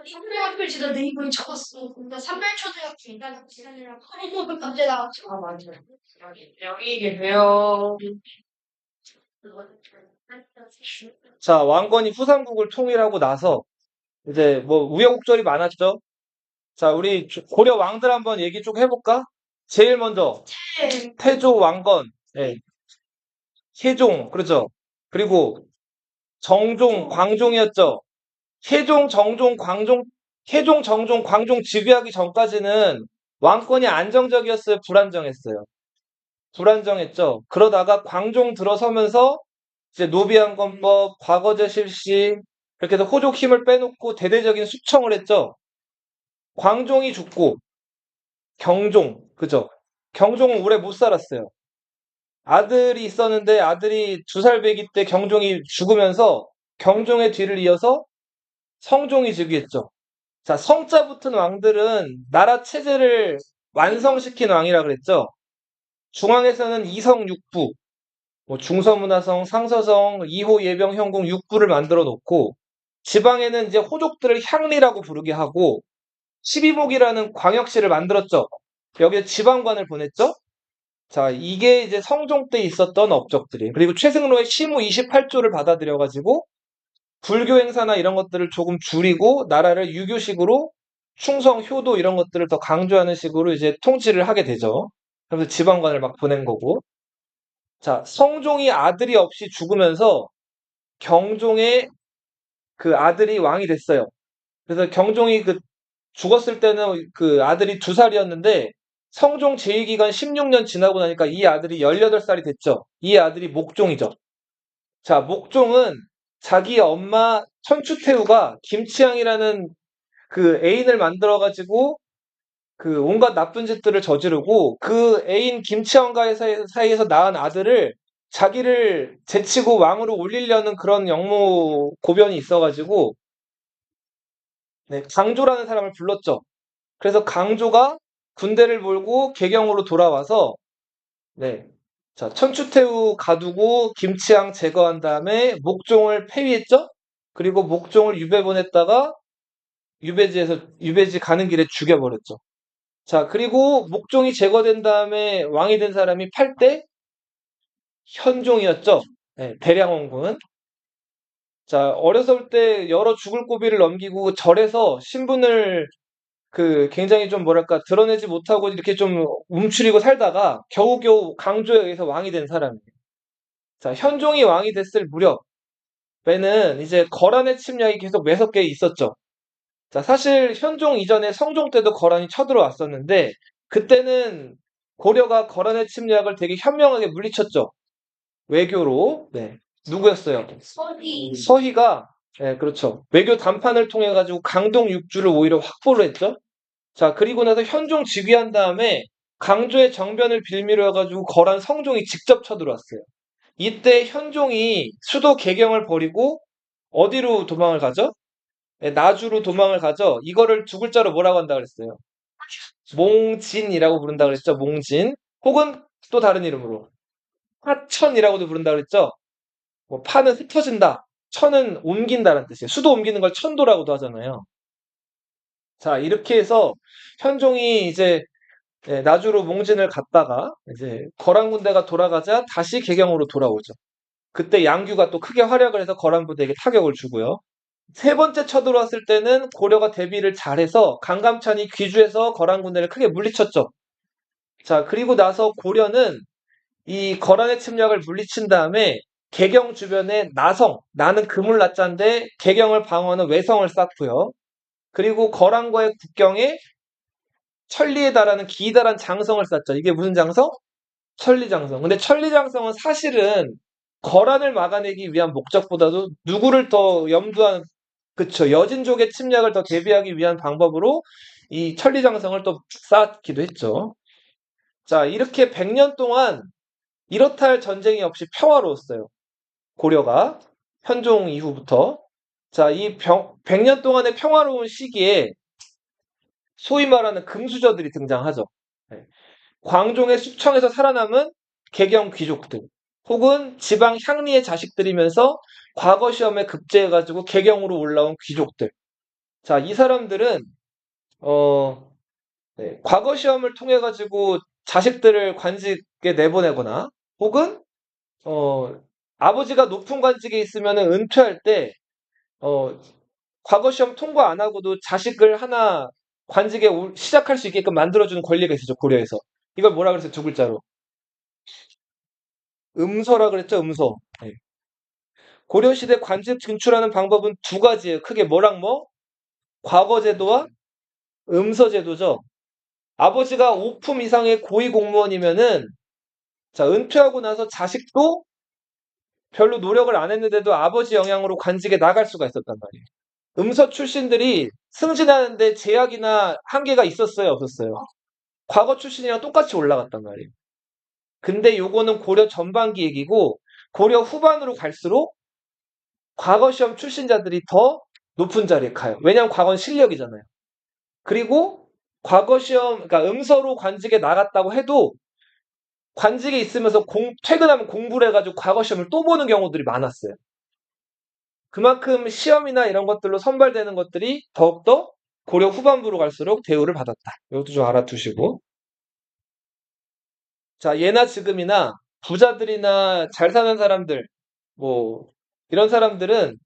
초등학교 진짜 내 이름이 적었어. 근데 삼별초등학교 인간 지난이랑 커리어가 갑자기 나왔죠. 아 맞아. 여기 계세요. 자, 왕건이 후삼국을 통일하고 나서 이제 뭐 우여곡절이 많았죠. 자, 우리 고려 왕들 한번 얘기 쭉 해볼까? 제일 먼저 태조 왕건, 예, 세종, 그렇죠. 그리고 정종, 광종이었죠. 세종, 정종, 광종, 세종, 정종, 광종 즉위하기 전까지는 왕권이 안정적이었어요? 불안정했어요? 불안정했죠. 그러다가 광종 들어서면서 이제 노비안건법, 과거제 실시, 이렇게 해서 호족 힘을 빼놓고 대대적인 숙청을 했죠. 광종이 죽고 경종, 그죠? 경종은 오래 못 살았어요. 아들이 있었는데 아들이 2살 배기 때 경종이 죽으면서 경종의 뒤를 이어서 성종이 즉위했죠. 자, 성자 붙은 왕들은 나라 체제를 완성시킨 왕이라 그랬죠. 중앙에서는 이성 육부, 뭐 중서문화성, 상서성, 2호 예병 형공 육부를 만들어 놓고 지방에는 이제 호족들을 향리라고 부르게 하고 12목이라는 광역시를 만들었죠. 여기에 지방관을 보냈죠. 자, 이게 이제 성종 때 있었던 업적들이. 그리고 최승로의 시무 28조를 받아들여가지고 불교 행사나 이런 것들을 조금 줄이고 나라를 유교식으로 충성, 효도 이런 것들을 더 강조하는 식으로 이제 통치를 하게 되죠. 그래서 지방관을 막 보낸 거고. 자, 성종이 아들이 없이 죽으면서 경종의 그 아들이 왕이 됐어요. 그래서 경종이 그 죽었을 때는 그 아들이 2살이었는데 성종 제위기간 16년 지나고 나니까 이 아들이 18살이 됐죠. 이 아들이 목종이죠. 자, 목종은 자기 엄마 천추태후가 김치향이라는 그 애인을 만들어가지고 그 온갖 나쁜 짓들을 저지르고 그 애인 김치향과의 사이에서 낳은 아들을 자기를 제치고 왕으로 올리려는 그런 영모 고변이 있어가지고 네, 강조라는 사람을 불렀죠. 그래서 강조가 군대를 몰고 개경으로 돌아와서 네, 자 천추태후 가두고 김치향 제거한 다음에 목종을 폐위했죠. 그리고 목종을 유배 보냈다가 유배지 가는 길에 죽여버렸죠. 자, 그리고 목종이 제거된 다음에 왕이 된 사람이 8대 현종이었죠. 네, 대량원군. 자, 어렸을 때 여러 죽을 고비를 넘기고 절에서 신분을 그 굉장히 좀 뭐랄까 드러내지 못하고 이렇게 좀 움츠리고 살다가 겨우겨우 강조에 의해서 왕이 된 사람이에요. 자, 현종이 왕이 됐을 무렵에는 이제 거란의 침략이 계속 매섭게 있었죠. 자, 사실 현종 이전에 성종 때도 거란이 쳐들어왔었는데 그때는 고려가 거란의 침략을 되게 현명하게 물리쳤죠. 외교로. 네. 누구였어요? 서희가 네, 그렇죠. 외교 담판을 통해 가지고 강동 육주를 오히려 확보를 했죠. 자, 그리고 나서 현종 즉위한 다음에 강조의 정변을 빌미로 해가지고 거란 성종이 직접 쳐들어왔어요. 이때 현종이 수도 개경을 버리고 어디로 도망을 가죠? 네, 나주로 도망을 가죠. 이거를 2글자로 뭐라고 한다 그랬어요? 몽진이라고 부른다 그랬죠. 몽진. 혹은 또 다른 이름으로 파천이라고도 부른다 그랬죠. 뭐 파는 흩어진다. 천은 옮긴다는 뜻이에요. 수도 옮기는 걸 천도라고도 하잖아요. 자, 이렇게 해서 현종이 이제 나주로 몽진을 갔다가 이제 거란 군대가 돌아가자 다시 개경으로 돌아오죠. 그때 양규가 또 크게 활약을 해서 거란 부대에게 타격을 주고요. 3번째 쳐들어왔을 때는 고려가 대비를 잘해서 강감찬이 귀주해서 거란 군대를 크게 물리쳤죠. 자, 그리고 나서 고려는 이 거란의 침략을 물리친 다음에 개경 주변에 나성, 나는 그물 나자인데 개경을 방어하는 외성을 쌓고요. 그리고 거란과의 국경에 천리에 달하는 기달한 장성을 쌓죠. 이게 무슨 장성? 천리장성. 근데 천리장성은 사실은 거란을 막아내기 위한 목적보다도 누구를 더 염두한, 그쵸. 여진족의 침략을 더 대비하기 위한 방법으로 이 천리장성을 또 쌓기도 했죠. 자, 이렇게 100년 동안 이렇다 할 전쟁이 없이 평화로웠어요. 고려가. 현종 이후부터. 자, 이 100년 동안의 평화로운 시기에 소위 말하는 금수저들이 등장하죠. 네. 광종의 숙청에서 살아남은 개경 귀족들 혹은 지방 향리의 자식들이면서 과거 시험에 급제해가지고 개경으로 올라온 귀족들. 자, 이 사람들은 네, 과거 시험을 통해 가지고 자식들을 관직에 내보내거나 혹은 어, 아버지가 높은 관직에 있으면은 은퇴할 때 어, 과거 시험 통과 안 하고도 자식을 하나 관직에 시작할 수 있게끔 만들어주는 권리가 있었죠, 고려에서. 이걸 뭐라 그랬어요, 두 글자로? 음서라 그랬죠, 음서. 네. 고려시대 관직 진출하는 방법은 두 가지예요. 크게 뭐랑 뭐? 과거제도와 음서제도죠. 아버지가 5품 이상의 고위 공무원이면은 자, 은퇴하고 나서 자식도 별로 노력을 안 했는데도 아버지 영향으로 관직에 나갈 수가 있었단 말이에요. 음서 출신들이 승진하는데 제약이나 한계가 있었어요, 없었어요? 과거 출신이랑 똑같이 올라갔단 말이에요. 근데 요거는 고려 전반기 얘기고 고려 후반으로 갈수록 과거 시험 출신자들이 더 높은 자리에 가요. 왜냐하면 과거는 실력이잖아요. 그리고 과거 시험, 그러니까 음서로 관직에 나갔다고 해도 관직에 있으면서 퇴근하면 공부를 해가지고 과거 시험을 또 보는 경우들이 많았어요. 그만큼 시험이나 이런 것들로 선발되는 것들이 더욱더 고려 후반부로 갈수록 대우를 받았다. 이것도 좀 알아두시고. 자, 예나 지금이나 부자들이나 잘 사는 사람들, 뭐, 이런 사람들은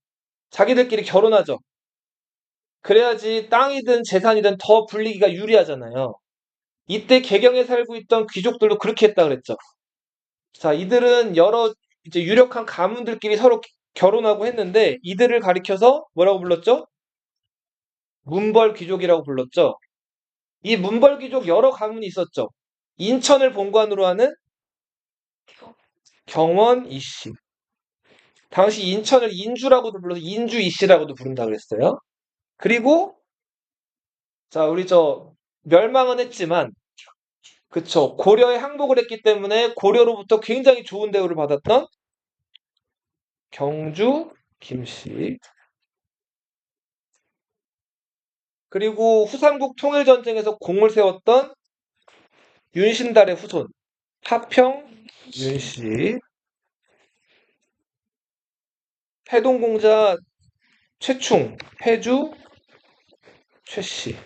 자기들끼리 결혼하죠. 그래야지 땅이든 재산이든 더 불리기가 유리하잖아요. 이때 개경에 살고 있던 귀족들도 그렇게 했다 그랬죠. 자, 이들은 여러 이제 유력한 가문들끼리 서로 결혼하고 했는데 이들을 가리켜서 뭐라고 불렀죠? 문벌 귀족이라고 불렀죠. 이 문벌 귀족 여러 가문이 있었죠. 인천을 본관으로 하는 경원 이씨. 당시 인천을 인주라고도 불러서 인주 이씨라고도 부른다 그랬어요. 그리고 자, 우리 멸망은 했지만 그쵸. 고려에 항복을 했기 때문에 고려로부터 굉장히 좋은 대우를 받았던 경주 김씨. 그리고 후삼국 통일전쟁에서 공을 세웠던 윤신달의 후손 하평 윤씨. 해동공자 최충 해주 최씨.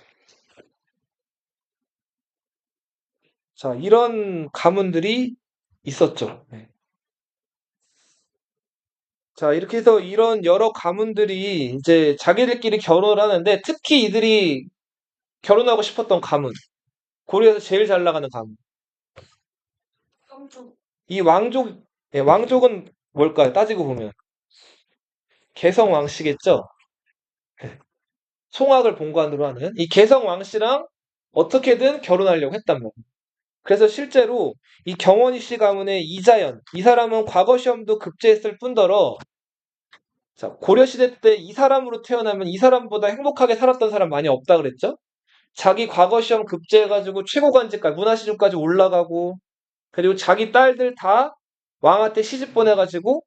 자, 이런 가문들이 있었죠. 네. 자, 이렇게 해서 이런 여러 가문들이 이제 자기들끼리 결혼을 하는데 특히 이들이 결혼하고 싶었던 가문. 고려에서 제일 잘 나가는 가문. 영주. 이 왕족, 예, 왕족은 뭘까요? 따지고 보면. 개성 왕씨겠죠? 송악을 본관으로 하는 이 개성 왕씨랑 어떻게든 결혼하려고 했단 말이에요. 그래서 실제로 이 경원이 씨 가문의 이자연, 이 사람은 과거 시험도 급제했을 뿐더러 자, 고려시대 때 이 사람으로 태어나면 이 사람보다 행복하게 살았던 사람 많이 없다 그랬죠? 자기 과거 시험 급제해가지고 최고관직까지, 문화시중까지 올라가고, 그리고 자기 딸들 다 왕한테 시집 보내가지고,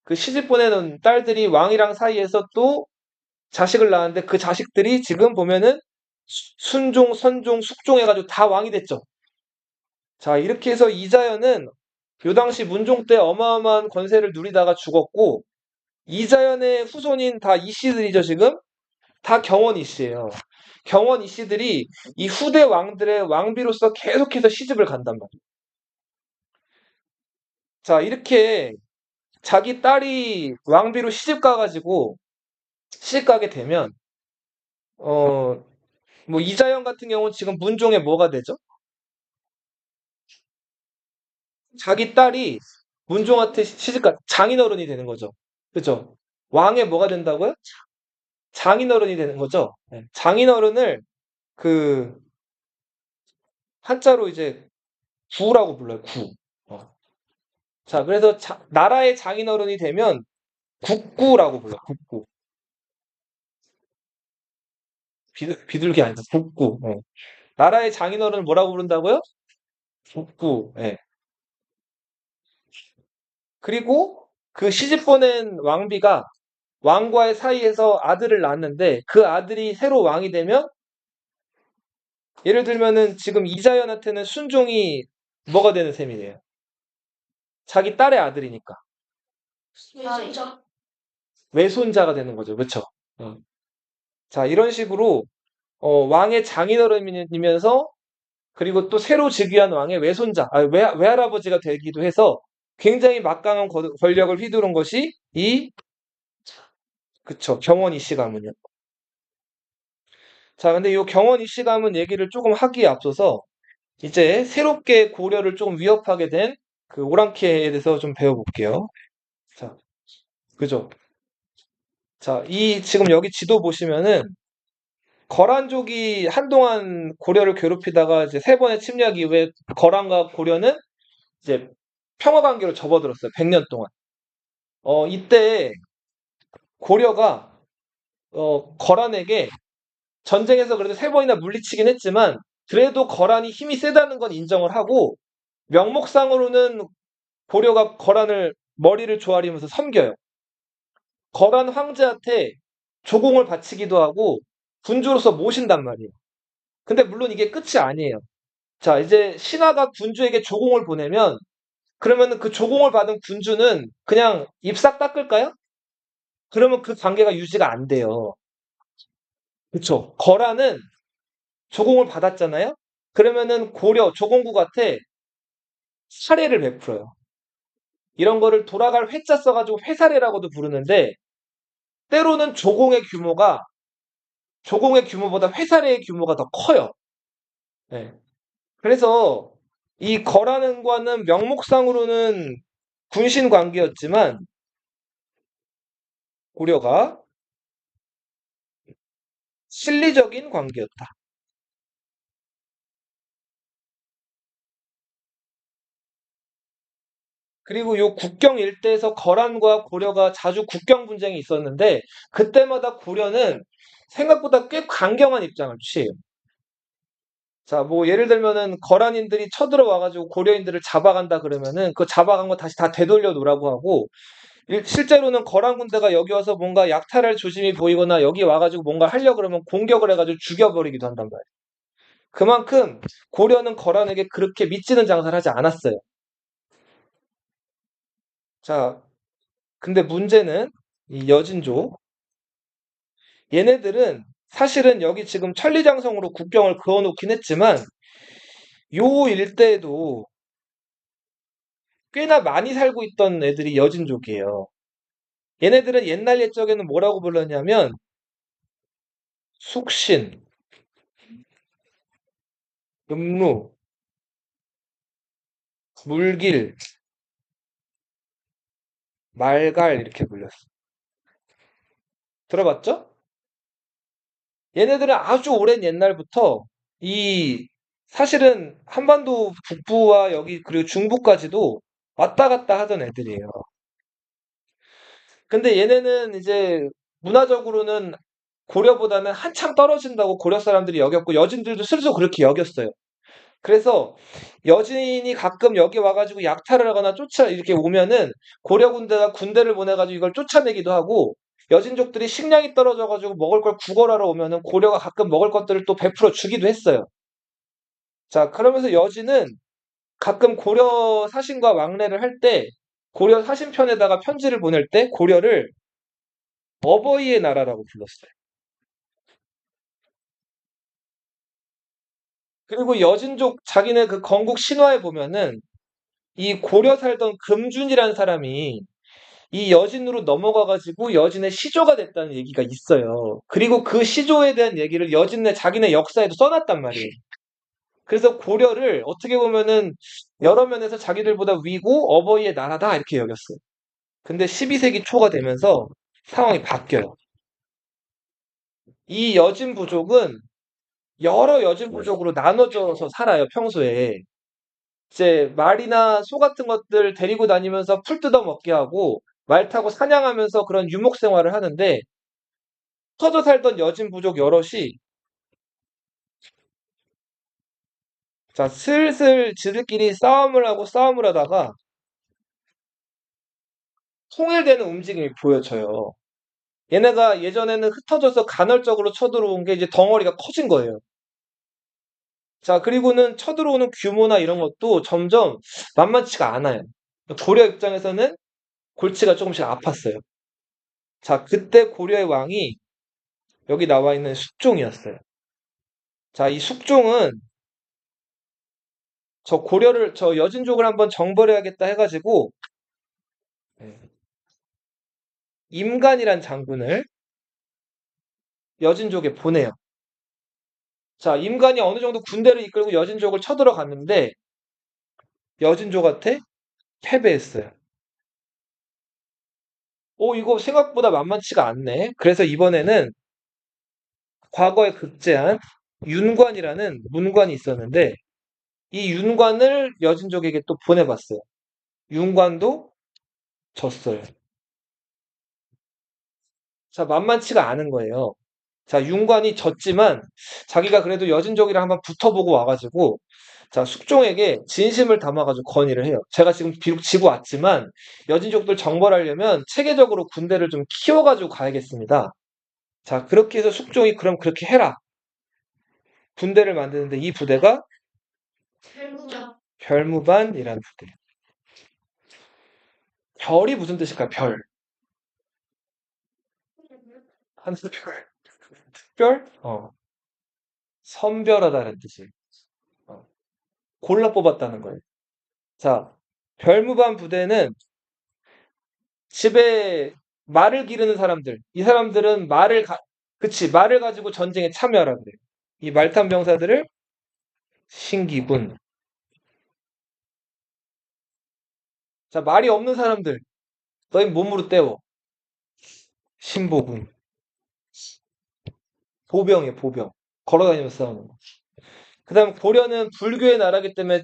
그 시집 보내는 딸들이 왕이랑 사이에서 또 자식을 낳았는데 그 자식들이 지금 보면은 순종, 선종, 숙종 해가지고 다 왕이 됐죠. 자, 이렇게 해서 이자연은 요 당시 문종 때 어마어마한 권세를 누리다가 죽었고, 이자연의 후손인 다 이씨들이죠, 지금? 다 경원 이씨예요. 경원 이씨들이 이 후대 왕들의 왕비로서 계속해서 시집을 간단 말이에요. 자, 이렇게 자기 딸이 왕비로 시집 가가지고 시집 가게 되면, 어, 뭐 이자연 같은 경우는 지금 문종의 뭐가 되죠? 자기 딸이 문종한테 시집가 장인어른이 되는 거죠. 그죠? 왕의 뭐가 된다고요? 장인어른이 되는 거죠. 네. 장인어른을 그 한자로 이제 구라고 불러요. 구. 어. 자, 그래서 나라의 장인어른이 되면 국구라고 불러요. 국구. 비둘기 아니다. 국구. 어. 나라의 장인어른을 뭐라고 부른다고요? 국구. 예. 그리고 그 시집 보낸 왕비가 왕과의 사이에서 아들을 낳았는데 그 아들이 새로 왕이 되면 예를 들면은 지금 이자연한테는 순종이 뭐가 되는 셈이에요? 자기 딸의 아들이니까. 예순자. 외손자가 되는 거죠. 그쵸? 어. 자, 이런 식으로 왕의 장인어른이면서 그리고 또 새로 즉위한 왕의 외손자, 외할아버지가 되기도 해서 굉장히 막강한 권력을 휘두른 것이 그쵸, 경원 이씨 가문이요. 자, 근데 이 경원 이씨 가문 얘기를 조금 하기에 앞서서 이제 새롭게 고려를 조금 위협하게 된 그 오랑캐에 대해서 좀 배워볼게요. 자, 그죠? 자, 지금 여기 지도 보시면은 거란족이 한동안 고려를 괴롭히다가 이제 세 번의 침략 이후에 거란과 고려는 이제 평화 관계로 접어들었어요. 100년 동안. 이때 고려가 거란에게 전쟁에서 그래도 세 번이나 물리치긴 했지만 그래도 거란이 힘이 세다는 건 인정을 하고 명목상으로는 고려가 거란을 머리를 조아리면서 섬겨요. 거란 황제한테 조공을 바치기도 하고 군주로서 모신단 말이에요. 근데 물론 이게 끝이 아니에요. 자, 이제 신하가 군주에게 조공을 보내면 그러면 그 조공을 받은 군주는 그냥 입 싹 닦을까요? 그러면 그 관계가 유지가 안 돼요. 그쵸? 거란은 조공을 받았잖아요? 그러면은 고려, 조공국한테 사례를 베풀어요. 이런 거를 돌아갈 회자 써가지고 회사례라고도 부르는데 때로는 조공의 규모보다 회사례의 규모가 더 커요. 네. 그래서 이 거란과는 명목상으로는 군신 관계였지만 고려가 실리적인 관계였다. 그리고 요 국경 일대에서 거란과 고려가 자주 국경 분쟁이 있었는데 그때마다 고려는 생각보다 꽤 강경한 입장을 취해요. 자, 뭐 예를 들면은 거란인들이 쳐들어와 가지고 고려인들을 잡아간다 그러면은 그 잡아간 거 다시 다 되돌려 놓으라고 하고 실제로는 거란 군대가 여기 와서 뭔가 약탈할 조짐이 보이거나 여기 와 가지고 뭔가 하려 그러면 공격을 해 가지고 죽여버리기도 한단 말이에요. 그만큼 고려는 거란에게 그렇게 믿지는 장사를 하지 않았어요. 자, 근데 문제는 이 여진족 얘네들은 사실은 여기 지금 천리장성으로 국경을 그어놓긴 했지만 요 일대에도 꽤나 많이 살고 있던 애들이 여진족이에요. 얘네들은 옛날 옛적에는 뭐라고 불렀냐면 숙신, 음루, 물길, 말갈 이렇게 불렸어. 들어봤죠? 얘네들은 아주 오랜 옛날부터 이 사실은 한반도 북부와 여기 그리고 중부까지도 왔다 갔다 하던 애들이에요. 근데 얘네는 이제 문화적으로는 고려보다는 한참 떨어진다고 고려 사람들이 여겼고 여진들도 스스로 그렇게 여겼어요. 그래서 여진이 가끔 여기 와가지고 약탈을 하거나 이렇게 오면은 고려 군대가 군대를 보내가지고 이걸 쫓아내기도 하고 여진족들이 식량이 떨어져가지고 먹을 걸 구걸하러 오면은 고려가 가끔 먹을 것들을 또 베풀어 주기도 했어요. 자, 그러면서 여진은 가끔 고려 사신과 왕래를 할 때 고려 사신편에다가 편지를 보낼 때 고려를 어버이의 나라라고 불렀어요. 그리고 여진족 자기네 그 건국 신화에 보면은 이 고려 살던 금준이라는 사람이 이 여진으로 넘어가가지고 여진의 시조가 됐다는 얘기가 있어요. 그리고 그 시조에 대한 얘기를 여진의 자기네 역사에도 써놨단 말이에요. 그래서 고려를 어떻게 보면은 여러 면에서 자기들보다 위고 어버이의 나라다 이렇게 여겼어요. 근데 12세기 초가 되면서 상황이 바뀌어요. 이 여진 부족은 여러 여진 부족으로 나눠져서 살아요, 평소에. 이제 말이나 소 같은 것들 데리고 다니면서 풀 뜯어 먹게 하고 말 타고 사냥하면서 그런 유목 생활을 하는데 터져 살던 여진 부족 여럿이 자 슬슬 지들끼리 싸움을 하다가 통일되는 움직임이 보여져요. 얘네가 예전에는 흩어져서 간헐적으로 쳐들어온 게 이제 덩어리가 커진 거예요. 자, 그리고는 쳐들어오는 규모나 이런 것도 점점 만만치가 않아요. 고려 입장에서는 골치가 조금씩 아팠어요. 자, 그때 고려의 왕이 여기 나와 있는 숙종이었어요. 자, 이 숙종은 저 여진족을 한번 정벌해야겠다 해가지고, 네, 임간이란 장군을 여진족에 보내요. 자, 임간이 어느 정도 군대를 이끌고 여진족을 쳐들어갔는데, 여진족한테 패배했어요. 이거 생각보다 만만치가 않네. 그래서 이번에는 과거에 급제한 윤관이라는 문관이 있었는데, 이 윤관을 여진족에게 또 보내봤어요. 윤관도 졌어요. 자, 만만치가 않은 거예요. 자, 윤관이 졌지만 자기가 그래도 여진족이랑 한번 붙어보고 와가지고 자, 숙종에게 진심을 담아가지고 건의를 해요. 제가 지금 비록 지고 왔지만 여진족들 정벌하려면 체계적으로 군대를 좀 키워가지고 가야겠습니다. 자, 그렇게 해서 숙종이 그럼 그렇게 해라. 군대를 만드는데 이 부대가 별무장. 별무반이라는 부대. 별이 무슨 뜻일까요? 별. 하늘별. 특별? 선별하다는 뜻이에요. 어, 골라 뽑았다는 거예요. 자, 별무반 부대는 집에 말을 기르는 사람들, 이 사람들은 말을 가지고 전쟁에 참여하라 그래요. 이 말탄 병사들을 신기군. 자, 말이 없는 사람들, 너희 몸으로 때워. 신보군. 보병이에요, 보병. 걸어다니면서 싸우는 거. 그 다음 고려는 불교의 나라기 때문에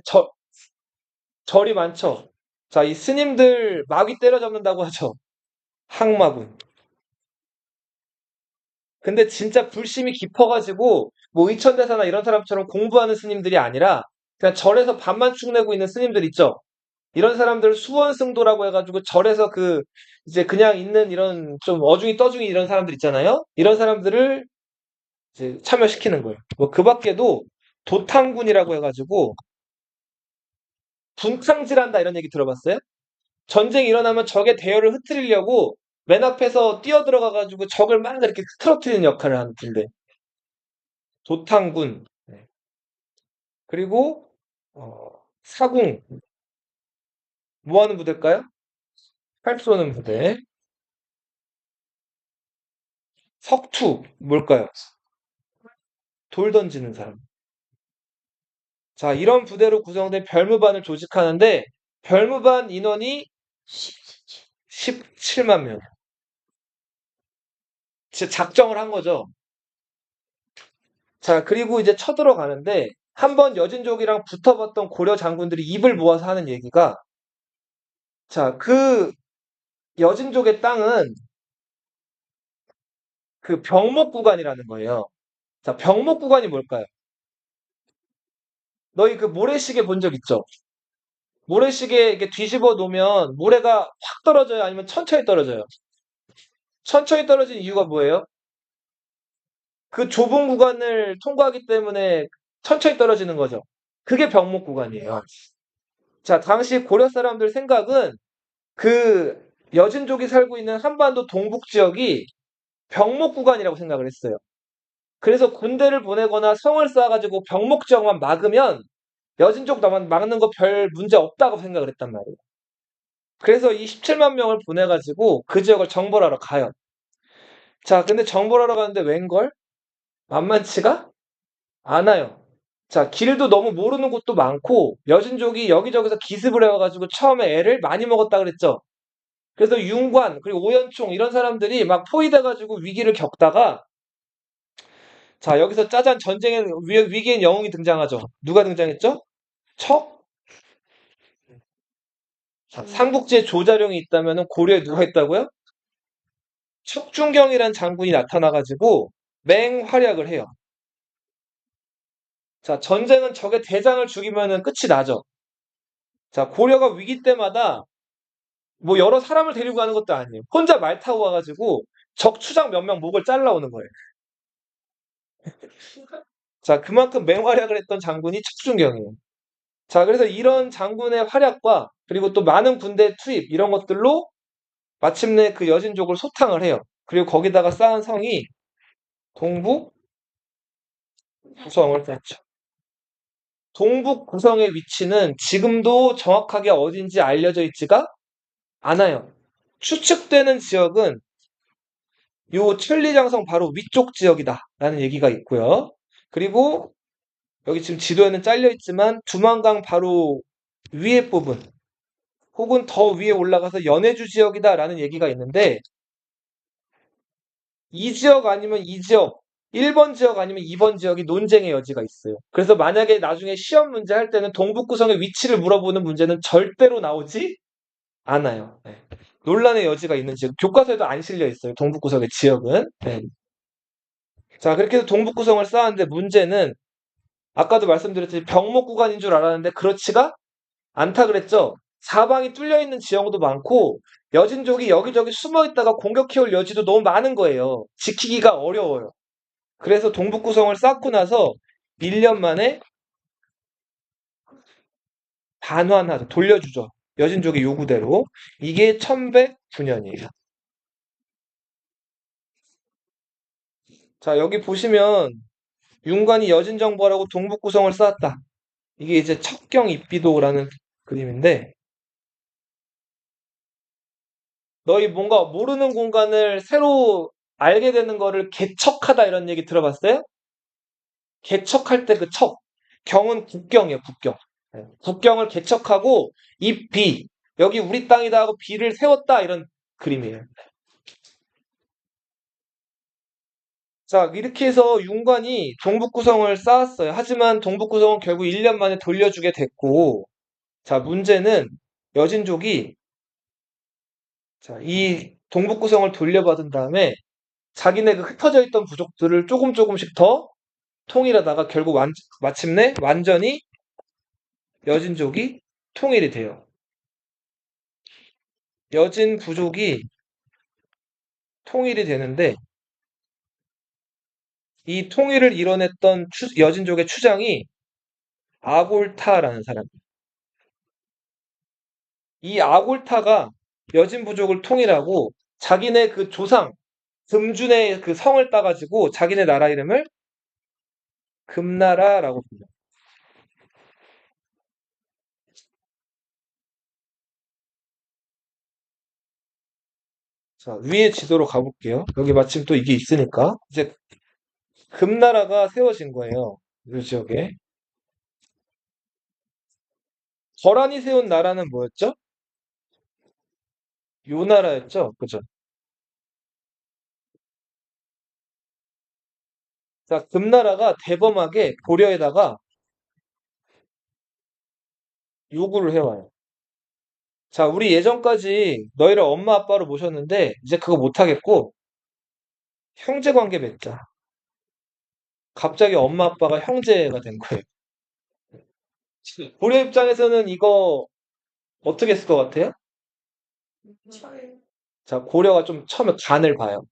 절이 많죠. 자, 이 스님들 마귀 때려잡는다고 하죠. 항마군. 근데 진짜 불심이 깊어가지고 뭐 의천대사나 이런 사람처럼 공부하는 스님들이 아니라 그냥 절에서 밥만 축내고 있는 스님들 있죠. 이런 사람들을 수원승도라고 해가지고 절에서 이제 그냥 있는 이런 좀 어중이 떠중이 이런 사람들 있잖아요. 이런 사람들을 이제 참여시키는 거예요. 뭐 그 밖에도 도탕군이라고 해가지고 분탕질한다 이런 얘기 들어봤어요? 전쟁이 일어나면 적의 대열을 흐트리려고 맨 앞에서 뛰어들어가가지고 적을 막 이렇게 흐트러뜨리는 역할을 하는 군대. 도탕군. 네. 그리고 사궁. 뭐 하는 부대일까요? 활 쏘는 부대. 석투. 뭘까요? 돌 던지는 사람. 자, 이런 부대로 구성된 별무반을 조직하는데 별무반 인원이 17만 명. 진짜 작정을 한 거죠. 자, 그리고 이제 쳐들어가는데 한 번 여진족이랑 붙어봤던 고려 장군들이 입을 모아서 하는 얘기가 자, 그 여진족의 땅은 그 병목구간이라는 거예요. 자, 병목구간이 뭘까요? 너희 그 모래시계 본 적 있죠? 모래시계 이렇게 뒤집어 놓으면 모래가 확 떨어져요? 아니면 천천히 떨어져요? 천천히 떨어지는 이유가 뭐예요? 그 좁은 구간을 통과하기 때문에 천천히 떨어지는 거죠. 그게 병목 구간이에요. 자, 당시 고려 사람들 생각은 그 여진족이 살고 있는 한반도 동북 지역이 병목 구간이라고 생각을 했어요. 그래서 군대를 보내거나 성을 쌓아가지고 병목 지역만 막으면 여진족 막는 거 별 문제 없다고 생각을 했단 말이에요. 그래서 이 17만 명을 보내가지고 그 지역을 정벌하러 가요. 자, 근데 정벌하러 가는데 웬걸? 만만치가 않아요. 자, 길도 너무 모르는 곳도 많고, 여진족이 여기저기서 기습을 해와가지고 처음에 애를 많이 먹었다 그랬죠. 그래서 윤관, 그리고 오연총, 이런 사람들이 막 포위돼가지고 위기를 겪다가, 자, 여기서 짜잔 전쟁의 위기엔 영웅이 등장하죠. 누가 등장했죠? 척? 자, 삼국지에 조자룡이 있다면 고려에 누가 있다고요? 척준경이란 장군이 나타나가지고 맹활약을 해요. 자, 전쟁은 적의 대장을 죽이면 끝이 나죠. 자, 고려가 위기 때마다 뭐 여러 사람을 데리고 가는 것도 아니에요. 혼자 말 타고 와가지고 적 추장 몇 명 목을 잘라오는 거예요. 자, 그만큼 맹활약을 했던 장군이 척준경이에요. 자, 그래서 이런 장군의 활약과 그리고 또 많은 군대 투입 이런 것들로 마침내 그 여진족을 소탕을 해요. 그리고 거기다가 쌓은 성이 동북 구성을 쌓죠. 동북 구성의 위치는 지금도 정확하게 어딘지 알려져 있지가 않아요. 추측되는 지역은 요 천리장성 바로 위쪽 지역이다라는 얘기가 있고요. 그리고 여기 지금 지도에는 잘려 있지만 두만강 바로 위에 부분 혹은 더 위에 올라가서 연해주 지역이다라는 얘기가 있는데 이 지역 아니면 이 지역 1번 지역 아니면 2번 지역이 논쟁의 여지가 있어요. 그래서 만약에 나중에 시험 문제 할 때는 동북구성의 위치를 물어보는 문제는 절대로 나오지 않아요. 네. 논란의 여지가 있는 지역. 교과서에도 안 실려 있어요. 동북구성의 지역은. 네. 자, 그렇게 해서 동북구성을 쌓았는데 문제는 아까도 말씀드렸듯이 병목 구간인 줄 알았는데 그렇지가 않다 그랬죠. 사방이 뚫려 있는 지형도 많고 여진족이 여기저기 숨어 있다가 공격해올 여지도 너무 많은 거예요. 지키기가 어려워요. 그래서 동북구성을 쌓고 나서 1년 만에 반환하죠. 돌려주죠. 여진족의 요구대로. 이게 1109년이에요. 자, 여기 보시면 윤관이 여진정벌하고 동북구성을 쌓았다. 이게 이제 척경입비도라는 그림인데 너희 뭔가 모르는 공간을 새로 알게 되는 거를 개척하다 이런 얘기 들어봤어요? 개척할 때 그 척. 경은 국경이에요, 국경. 네. 국경을 개척하고 입비. 여기 우리 땅이다 하고 비를 세웠다 이런 그림이에요. 자, 이렇게 해서 윤관이 동북구성을 쌓았어요. 하지만 동북구성은 결국 1년 만에 돌려주게 됐고, 자, 문제는 여진족이 자, 이 동북구성을 돌려받은 다음에 자기네 그 흩어져 있던 부족들을 조금 조금씩 더 통일하다가 결국 마침내 완전히 여진족이 통일이 돼요. 여진 부족이 통일이 되는데 이 통일을 이뤄냈던 여진족의 추장이 아골타라는 사람이에요. 이 아골타가 여진 부족을 통일하고 자기네 그 조상 금준의 그 성을 따가지고 자기네 나라 이름을 금나라라고 불러요. 자, 위에 지도로 가볼게요. 여기 마침 또 이게 있으니까 이제 금나라가 세워진 거예요. 이 지역에. 거란이 세운 나라는 뭐였죠? 요 나라였죠? 그죠? 자, 금나라가 대범하게 고려에다가 요구를 해와요. 자, 우리 예전까지 너희를 엄마 아빠로 모셨는데 이제 그거 못하겠고 형제 관계 맺자. 갑자기 엄마 아빠가 형제가 된 거예요. 고려 입장에서는 이거 어떻게 했을 것 같아요? 자, 고려가 좀 처음에 간을 봐요.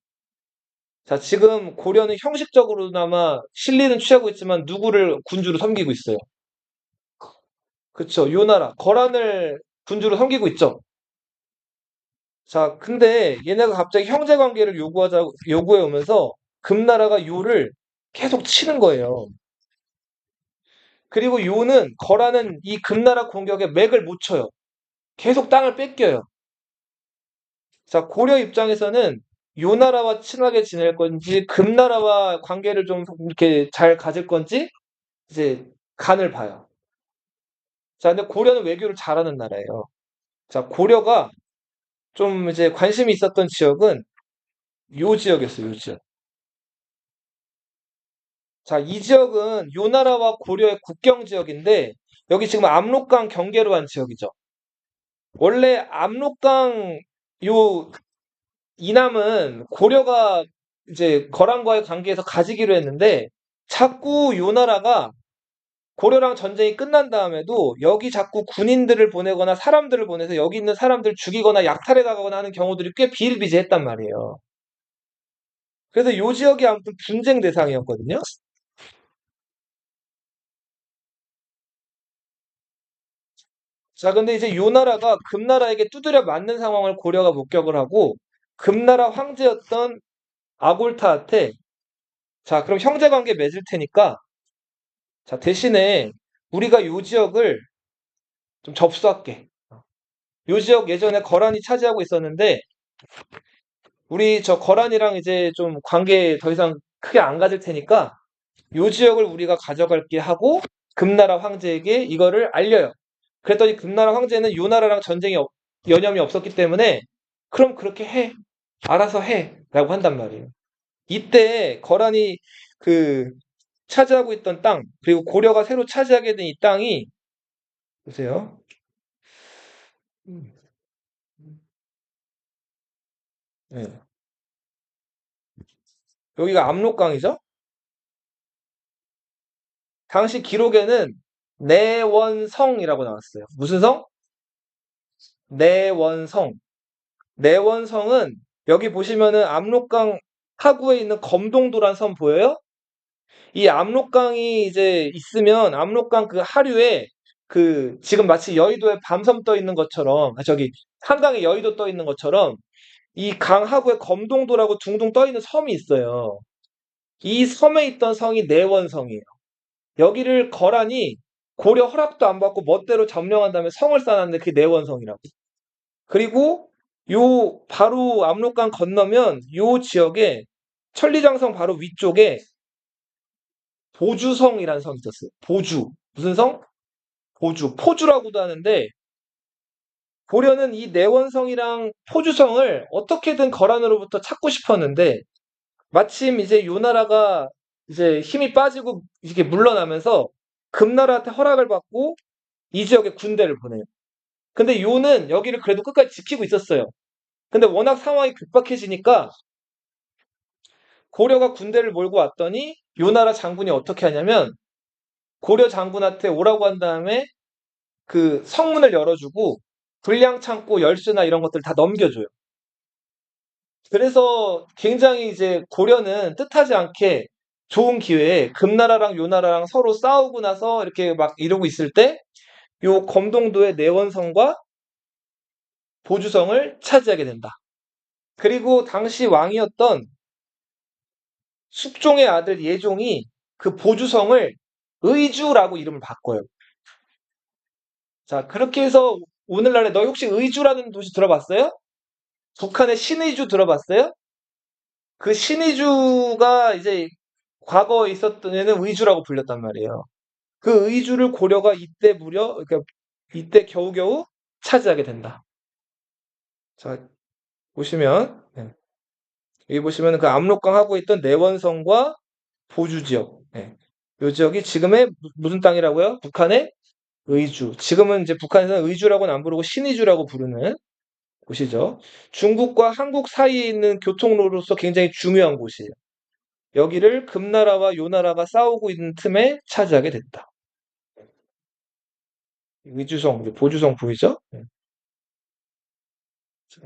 자, 지금 고려는 형식적으로나마 실리는 취하고 있지만 누구를 군주로 섬기고 있어요. 그쵸? 요 나라 거란을 군주로 섬기고 있죠. 자, 근데 얘네가 갑자기 형제 관계를 요구해 오면서 금나라가 요를 계속 치는 거예요. 그리고 요는 거란은 이 금나라 공격에 맥을 못 쳐요. 계속 땅을 뺏겨요. 자, 고려 입장에서는 요 나라와 친하게 지낼 건지 금나라와 관계를 좀 이렇게 잘 가질 건지 이제 간을 봐요. 자, 근데 고려는 외교를 잘하는 나라예요. 자, 고려가 좀 이제 관심이 있었던 지역은 요 지역이었어요, 요 지역. 자, 이 지역은 요 나라와 고려의 국경 지역인데 여기 지금 압록강 경계로 한 지역이죠. 원래 압록강 요 이남은 고려가 이제 거란과의 관계에서 가지기로 했는데 자꾸 요 나라가 고려랑 전쟁이 끝난 다음에도 여기 자꾸 군인들을 보내거나 사람들을 보내서 여기 있는 사람들 죽이거나 약탈해 가거나 하는 경우들이 꽤 비일비재했단 말이에요. 그래서 요 지역이 아무튼 분쟁 대상이었거든요. 자, 근데 이제 요 나라가 금나라에게 두드려 맞는 상황을 고려가 목격을 하고 금나라 황제였던 아골타한테 자, 그럼 형제 관계 맺을 테니까 자, 대신에 우리가 요 지역을 좀 접수할게. 요 지역 예전에 거란이 차지하고 있었는데 우리 저 거란이랑 이제 좀 관계 더 이상 크게 안 가질 테니까 요 지역을 우리가 가져갈게 하고 금나라 황제에게 이거를 알려요. 그랬더니 금나라 황제는 요 나라랑 연염이 없었기 때문에 그럼 그렇게 해. 알아서 해. 라고 한단 말이에요. 이때 거란이 그 차지하고 있던 땅, 그리고 고려가 새로 차지하게 된 이 땅이 보세요. 음, 네. 여기가 압록강이죠? 당시 기록에는 내원성이라고 나왔어요. 무슨 성? 내원성. 내원성은 여기 보시면은 압록강 하구에 있는 검동도란 섬 보여요? 이 압록강이 이제 있으면 압록강 그 하류에 그 지금 마치 여의도에 밤섬 떠 있는 것처럼 저기 한강에 여의도 떠 있는 것처럼 이 강 하구에 검동도라고 둥둥 떠 있는 섬이 있어요. 이 섬에 있던 성이 내원성이에요. 여기를 거란이 고려 허락도 안 받고 멋대로 점령한 다음에 성을 쌓았는데 그게 내원성이라고. 그리고 요 바로 압록강 건너면 요 지역에 천리장성 바로 위쪽에 보주성이라는 성이 있었어요. 보주. 무슨 성? 보주. 포주라고도 하는데 고려는 이 내원성이랑 포주성을 어떻게든 거란으로부터 찾고 싶었는데 마침 이제 요 나라가 이제 힘이 빠지고 이렇게 물러나면서 금나라한테 허락을 받고 이 지역에 군대를 보내요. 근데 요는 여기를 그래도 끝까지 지키고 있었어요. 근데 워낙 상황이 급박해지니까 고려가 군대를 몰고 왔더니 요 나라 장군이 어떻게 하냐면 고려 장군한테 오라고 한 다음에 그 성문을 열어주고 불량 창고 열쇠나 이런 것들 다 넘겨줘요. 그래서 굉장히 이제 고려는 뜻하지 않게 좋은 기회에 금나라랑 요나라랑 서로 싸우고 나서 이렇게 막 이러고 있을 때 요 검동도의 내원성과 보주성을 차지하게 된다. 그리고 당시 왕이었던 숙종의 아들 예종이 그 보주성을 의주라고 이름을 바꿔요. 자, 그렇게 해서 오늘날에 너 혹시 의주라는 도시 들어봤어요? 북한의 신의주 들어봤어요? 그 신의주가 이제 과거에 있었던 애는 의주라고 불렸단 말이에요. 그 의주를 고려가 이때 그러니까 이때 겨우겨우 차지하게 된다. 자, 보시면, 네. 여기 보시면 그 압록강 하고 있던 내원성과 보주 지역. 네. 이 지역이 지금의 무슨 땅이라고요? 북한의 의주. 지금은 이제 북한에서는 의주라고는 안 부르고 신의주라고 부르는 곳이죠. 중국과 한국 사이에 있는 교통로로서 굉장히 중요한 곳이에요. 여기를 금나라와 요나라가 싸우고 있는 틈에 차지하게 됐다. 의주성, 보주성 보이죠? 네. 자,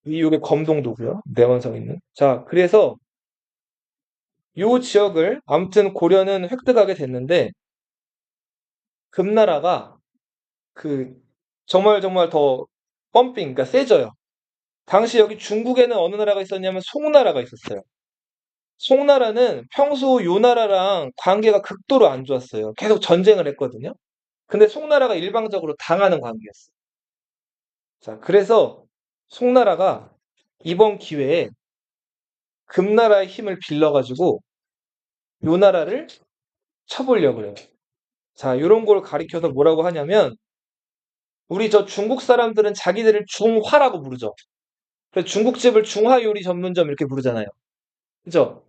이쪽에 검동도고요. 내원성 있는. 자, 그래서 요 지역을 아무튼 고려는 획득하게 됐는데 금나라가 그 정말 정말 더 그러니까 세져요. 당시 여기 중국에는 어느 나라가 있었냐면 송나라가 있었어요. 송나라는 평소 요 나라랑 관계가 극도로 안 좋았어요. 계속 전쟁을 했거든요. 근데 송나라가 일방적으로 당하는 관계였어요. 자, 그래서 송나라가 이번 기회에 금나라의 힘을 빌려가지고 요 나라를 쳐보려고 그래요. 자, 요런 걸 가리켜서 뭐라고 하냐면 우리 저 중국 사람들은 자기들을 중화라고 부르죠. 그래서 중국집을 중화 요리 전문점 이렇게 부르잖아요. 그죠?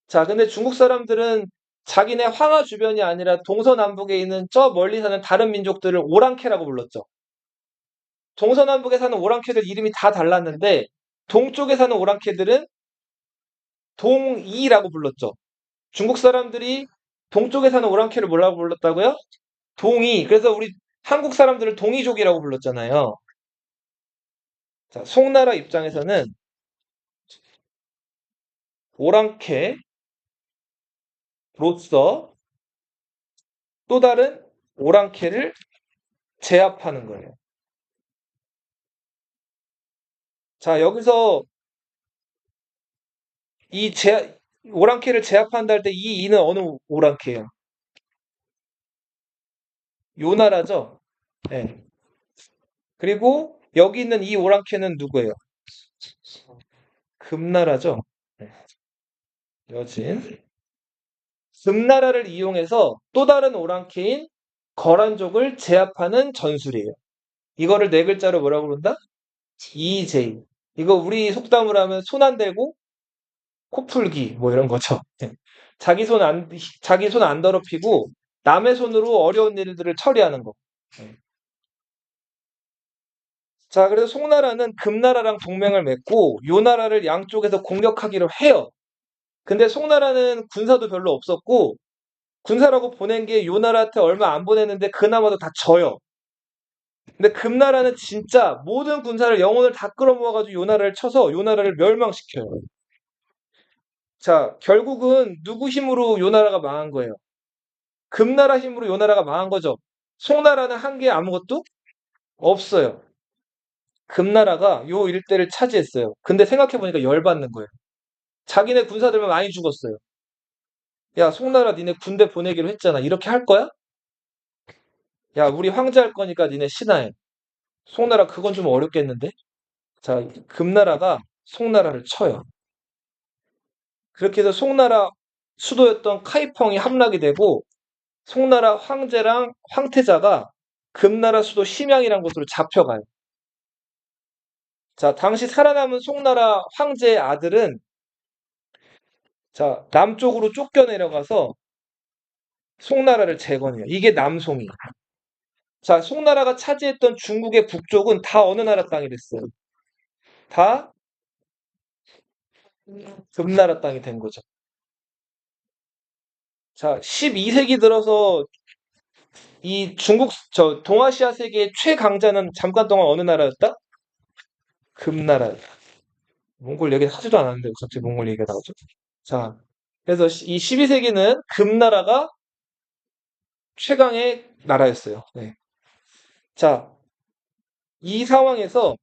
자, 근데 중국 사람들은 자기네 황하 주변이 아니라 동서남북에 있는 저 멀리 사는 다른 민족들을 오랑캐라고 불렀죠. 동서남북에 사는 오랑캐들 이름이 다 달랐는데 동쪽에 사는 오랑캐들은 동이라고 불렀죠. 중국 사람들이 동쪽에 사는 오랑캐를 뭐라고 불렀다고요? 동이. 그래서 우리 한국 사람들을 동이족이라고 불렀잖아요. 자, 송나라 입장에서는 오랑캐로서 또 다른 오랑캐를 제압하는 거예요. 자, 여기서 이 오랑캐를 제압한다 할 때 이 이는 어느 오랑캐예요? 요나라죠? 네. 그리고 여기 있는 이 오랑캐는 누구예요? 금나라죠? 네. 여진. 금나라를 이용해서 또 다른 오랑캐인 거란족을 제압하는 전술이에요. 이거를 네 글자로 뭐라고 부른다? EJ. 이거 우리 속담으로 하면 손 안 대고 코 풀기 뭐 이런 거죠. 네. 자기 손 안 더럽히고 남의 손으로 어려운 일들을 처리하는 거. 네. 자, 그래서 송나라는 금나라랑 동맹을 맺고 요나라를 양쪽에서 공격하기로 해요. 근데 송나라는 군사도 별로 없었고 군사라고 보낸 게 요나라한테 얼마 안 보냈는데 그나마도 다 져요. 근데 금나라는 진짜 모든 군사를 영혼을 다 끌어모아가지고 요나라를 쳐서 요나라를 멸망시켜요. 자, 결국은 누구 힘으로 요나라가 망한 거예요? 금나라 힘으로 요나라가 망한 거죠. 송나라는 한 게 아무것도 없어요. 금나라가 요 일대를 차지했어요. 근데 생각해보니까 열받는 거예요. 자기네 군사들만 많이 죽었어요. 야, 송나라 니네 군대 보내기로 했잖아. 이렇게 할 거야? 야, 우리 황제할 거니까 니네 신하해. 송나라 그건 좀 어렵겠는데? 자, 금나라가 송나라를 쳐요. 그렇게 해서 송나라 수도였던 카이펑이 함락이 되고 송나라 황제랑 황태자가 금나라 수도 심양이란 곳으로 잡혀가요. 자, 당시 살아남은 송나라 황제의 아들은 자, 남쪽으로 쫓겨 내려가서 송나라를 재건해요. 이게 남송이에요. 자, 송나라가 차지했던 중국의 북쪽은 다 어느 나라 땅이 됐어요? 다 금나라 땅이 된 거죠. 자, 12세기 들어서 이 동아시아 세계의 최강자는 잠깐 동안 어느 나라였다? 금나라. 몽골 얘기 하지도 않았는데 갑자기 몽골 얘기가 나오죠. 자, 그래서 이 12세기는 금나라가 최강의 나라였어요. 네. 자, 이 상황에서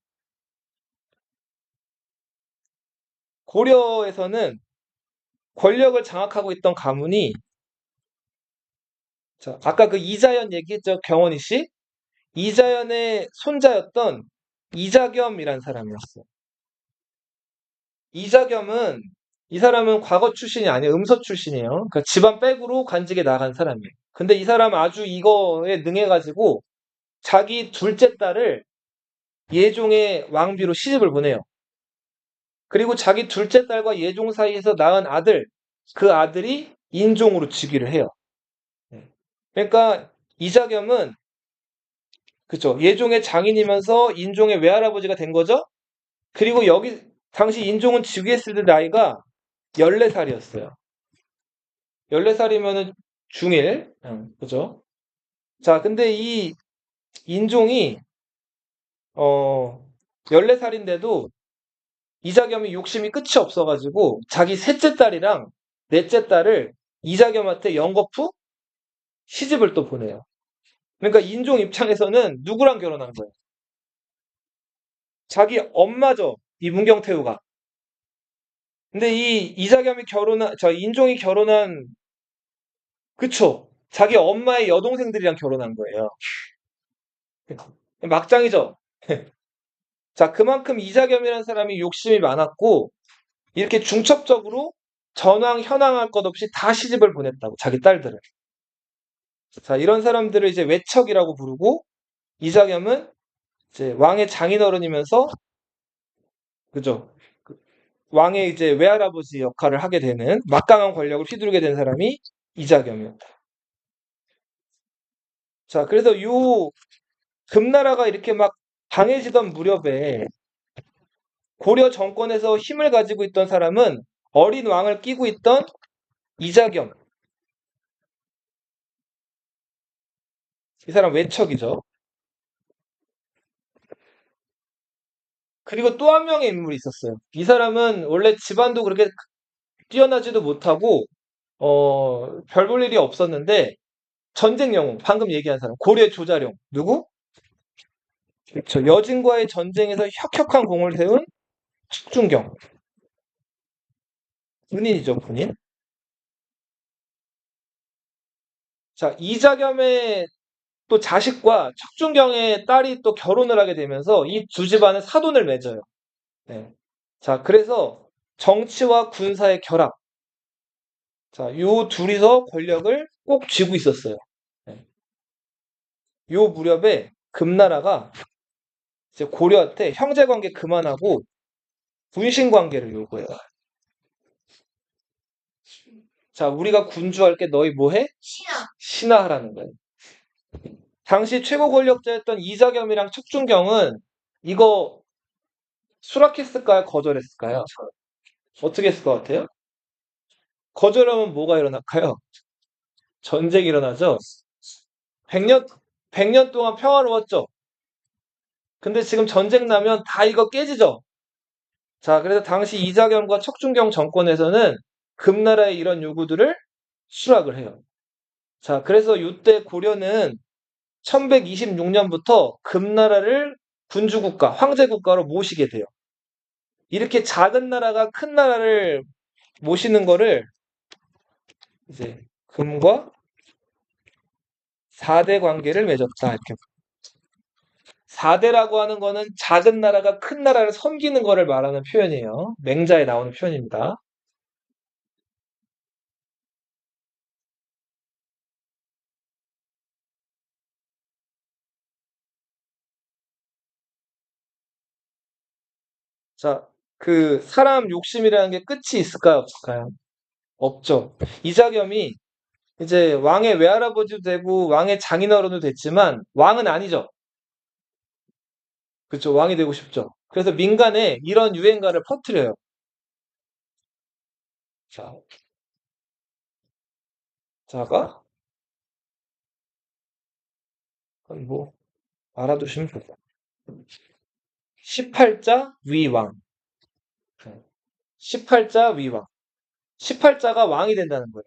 고려에서는 권력을 장악하고 있던 가문이 자, 아까 그 이자연 얘기했죠. 경원이 씨. 이자연의 손자였던 이자겸이란 사람이었어. 이자겸은 이 사람은 과거 출신이 아니에요. 음서 출신이에요. 그러니까 집안 백으로 관직에 나간 사람이에요. 근데 이 사람 아주 이거에 능해가지고 자기 둘째 딸을 예종의 왕비로 시집을 보내요. 그리고 자기 둘째 딸과 예종 사이에서 낳은 아들, 그 아들이 인종으로 즉위를 해요. 네. 그러니까 이자겸은 그쵸 예종의 장인이면서 인종의 외할아버지가 된 거죠. 그리고 여기 당시 인종은 즉위했을 때 나이가 14살이었어요. 14살이면은 중1, 그죠? 자, 근데 이 인종이 14살인데도 이자겸이 욕심이 끝이 없어가지고 자기 셋째 딸이랑 넷째 딸을 이자겸한테 연거푸 시집을 또 보내요. 그러니까 인종 입장에서는 누구랑 결혼한 거예요? 자기 엄마죠. 이 문경태후가. 근데 이 이자겸이 인종이 결혼한 그쵸? 자기 엄마의 여동생들이랑 결혼한 거예요. 막장이죠. 자, 그만큼 이자겸이라는 사람이 욕심이 많았고 이렇게 중첩적으로 전황, 현황할 것 없이 다 시집을 보냈다고 자기 딸들을. 자, 이런 사람들을 이제 외척이라고 부르고 이자겸은 이제 왕의 장인어른이면서 그죠? 그 왕의 이제 외할아버지 역할을 하게 되는 막강한 권력을 휘두르게 된 사람이 이자겸이었다. 자, 그래서 요 금나라가 이렇게 막 강해지던 무렵에 고려 정권에서 힘을 가지고 있던 사람은 어린 왕을 끼고 있던 이자겸. 이 사람 외척이죠. 그리고 또 한 명의 인물이 있었어요. 이 사람은 원래 집안도 그렇게 뛰어나지도 못하고 별 볼 일이 없었는데 전쟁 영웅, 방금 얘기한 사람, 고려 조자룡. 누구? 그렇죠. 여진과의 전쟁에서 혁혁한 공을 세운 척준경. 군인이죠, 군인. 자, 이자겸의 또 자식과 척준경의 딸이 또 결혼을 하게 되면서 이 두 집안은 사돈을 맺어요. 네. 자, 그래서 정치와 군사의 결합. 자, 요 둘이서 권력을 꼭 쥐고 있었어요. 네. 요 무렵에 금나라가 이제 고려한테 형제 관계 그만하고 군신 관계를 요구해요. 자, 우리가 군주할게 너희 뭐해? 신화. 신하하라는 거예요. 당시 최고 권력자였던 이자겸이랑 척준경은 이거 수락했을까요? 거절했을까요? 어떻게 했을 것 같아요? 거절하면 뭐가 일어날까요? 전쟁이 일어나죠? 100년, 100년 동안 평화로웠죠? 근데 지금 전쟁 나면 다 이거 깨지죠? 자, 그래서 당시 이자겸과 척준경 정권에서는 금나라의 이런 요구들을 수락을 해요. 자, 그래서 이때 고려는 1126년부터 금나라를 군주국가, 황제국가로 모시게 돼요. 이렇게 작은 나라가 큰 나라를 모시는 거를 이제 금과 4대 관계를 맺었다. 이렇게. 4대라고 하는 거는 작은 나라가 큰 나라를 섬기는 거를 말하는 표현이에요. 맹자에 나오는 표현입니다. 자, 그 사람 욕심이라는 게 끝이 있을까요? 없을까요? 없죠. 이자겸이 이제 왕의 외할아버지도 되고 왕의 장인어른도 됐지만 왕은 아니죠. 그렇죠. 왕이 되고 싶죠. 그래서 민간에 이런 유행가를 퍼뜨려요. 자, 자가 뭐 알아두시면 좋고. 18자 위왕. 18자 위왕. 18자가 왕이 된다는 거예요.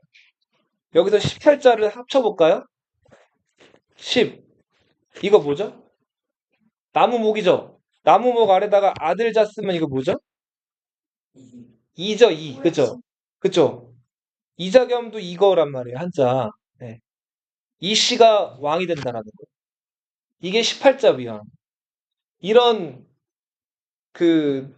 여기서 18자를 합쳐볼까요? 10. 이거 뭐죠? 나무목이죠? 나무목 아래다가 아들 자 쓰면 이거 뭐죠? 2죠, 2. 그죠? 그죠? 이자겸도 이거란 말이에요, 한자. 네. 이 씨가 왕이 된다라는 거예요. 이게 18자 위왕. 이런 그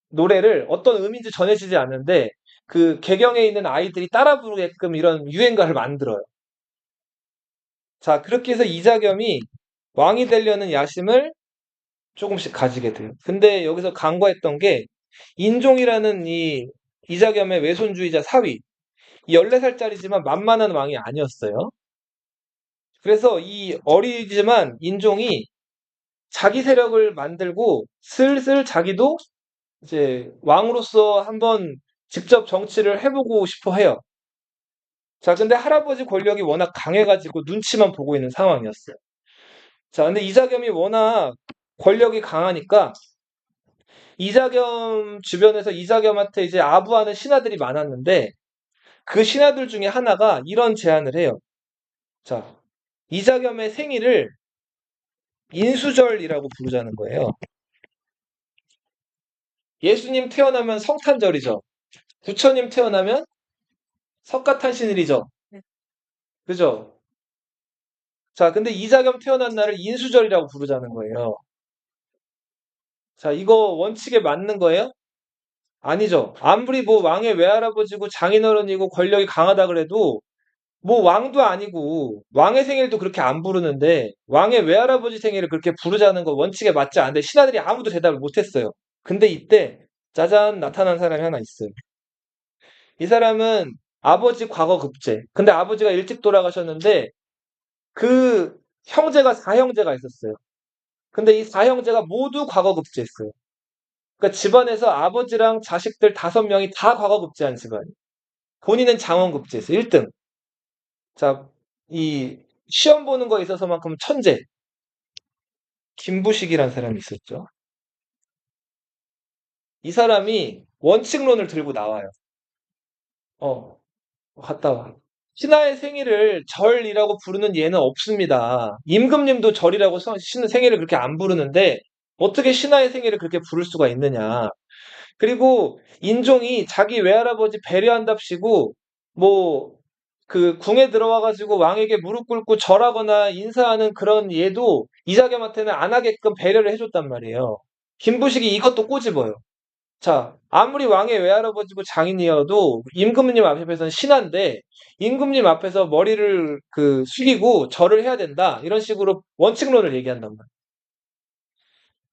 노래를 어떤 의미인지 전해지지 않는데 그 개경에 있는 아이들이 따라 부르게끔 이런 유행가를 만들어요. 자, 그렇게 해서 이자겸이 왕이 되려는 야심을 조금씩 가지게 돼요. 근데 여기서 간과했던 게 인종이라는 이 이자겸의 외손주의자 사위, 14살짜리지만 만만한 왕이 아니었어요. 그래서 이 어리지만 인종이 자기 세력을 만들고 슬슬 자기도 이제 왕으로서 한번 직접 정치를 해보고 싶어 해요. 자, 근데 할아버지 권력이 워낙 강해가지고 눈치만 보고 있는 상황이었어요. 자, 근데 이자겸이 워낙 권력이 강하니까 이자겸 주변에서 이자겸한테 이제 아부하는 신하들이 많았는데 그 신하들 중에 하나가 이런 제안을 해요. 자, 이자겸의 생일을 인수절이라고 부르자는 거예요. 예수님 태어나면 성탄절이죠. 부처님 태어나면 석가탄신일이죠. 그죠? 자, 근데 이자겸 태어난 날을 인수절이라고 부르자는 거예요. 자, 이거 원칙에 맞는 거예요? 아니죠. 아무리 뭐 왕의 외할아버지고 장인어른이고 권력이 강하다 그래도 뭐 왕도 아니고 왕의 생일도 그렇게 안 부르는데 왕의 외할아버지 생일을 그렇게 부르자는 거 원칙에 맞지 않는데 신하들이 아무도 대답을 못했어요. 근데 이때 짜잔 나타난 사람이 하나 있어요. 이 사람은 아버지 과거 급제. 근데 아버지가 일찍 돌아가셨는데 그 형제가 4형제가 있었어요. 근데 이 4형제가 모두 과거 급제했어요. 그러니까 집안에서 아버지랑 자식들 5명이 다 과거 급제한 집안이에요. 본인은 장원 급제했어요. 1등. 자, 이 시험 보는 거에 있어서만큼 천재. 김부식이라는 사람이 있었죠. 이 사람이 원칙론을 들고 나와요. 어, 갔다 와. 신하의 생일을 절이라고 부르는 예는 없습니다. 임금님도 절이라고 생일을 그렇게 안 부르는데 어떻게 신하의 생일을 그렇게 부를 수가 있느냐. 그리고 인종이 자기 외할아버지 배려한답시고 뭐 그 궁에 들어와 가지고 왕에게 무릎 꿇고 절하거나 인사하는 그런 예도 이자겸한테는 안 하게끔 배려를 해줬단 말이에요. 김부식이 이것도 꼬집어요. 자, 아무리 왕의 외할아버지고 장인이어도 임금님 앞에서는 신하인데 임금님 앞에서 머리를 숙이고 절을 해야 된다. 이런 식으로 원칙론을 얘기한단 말이에요.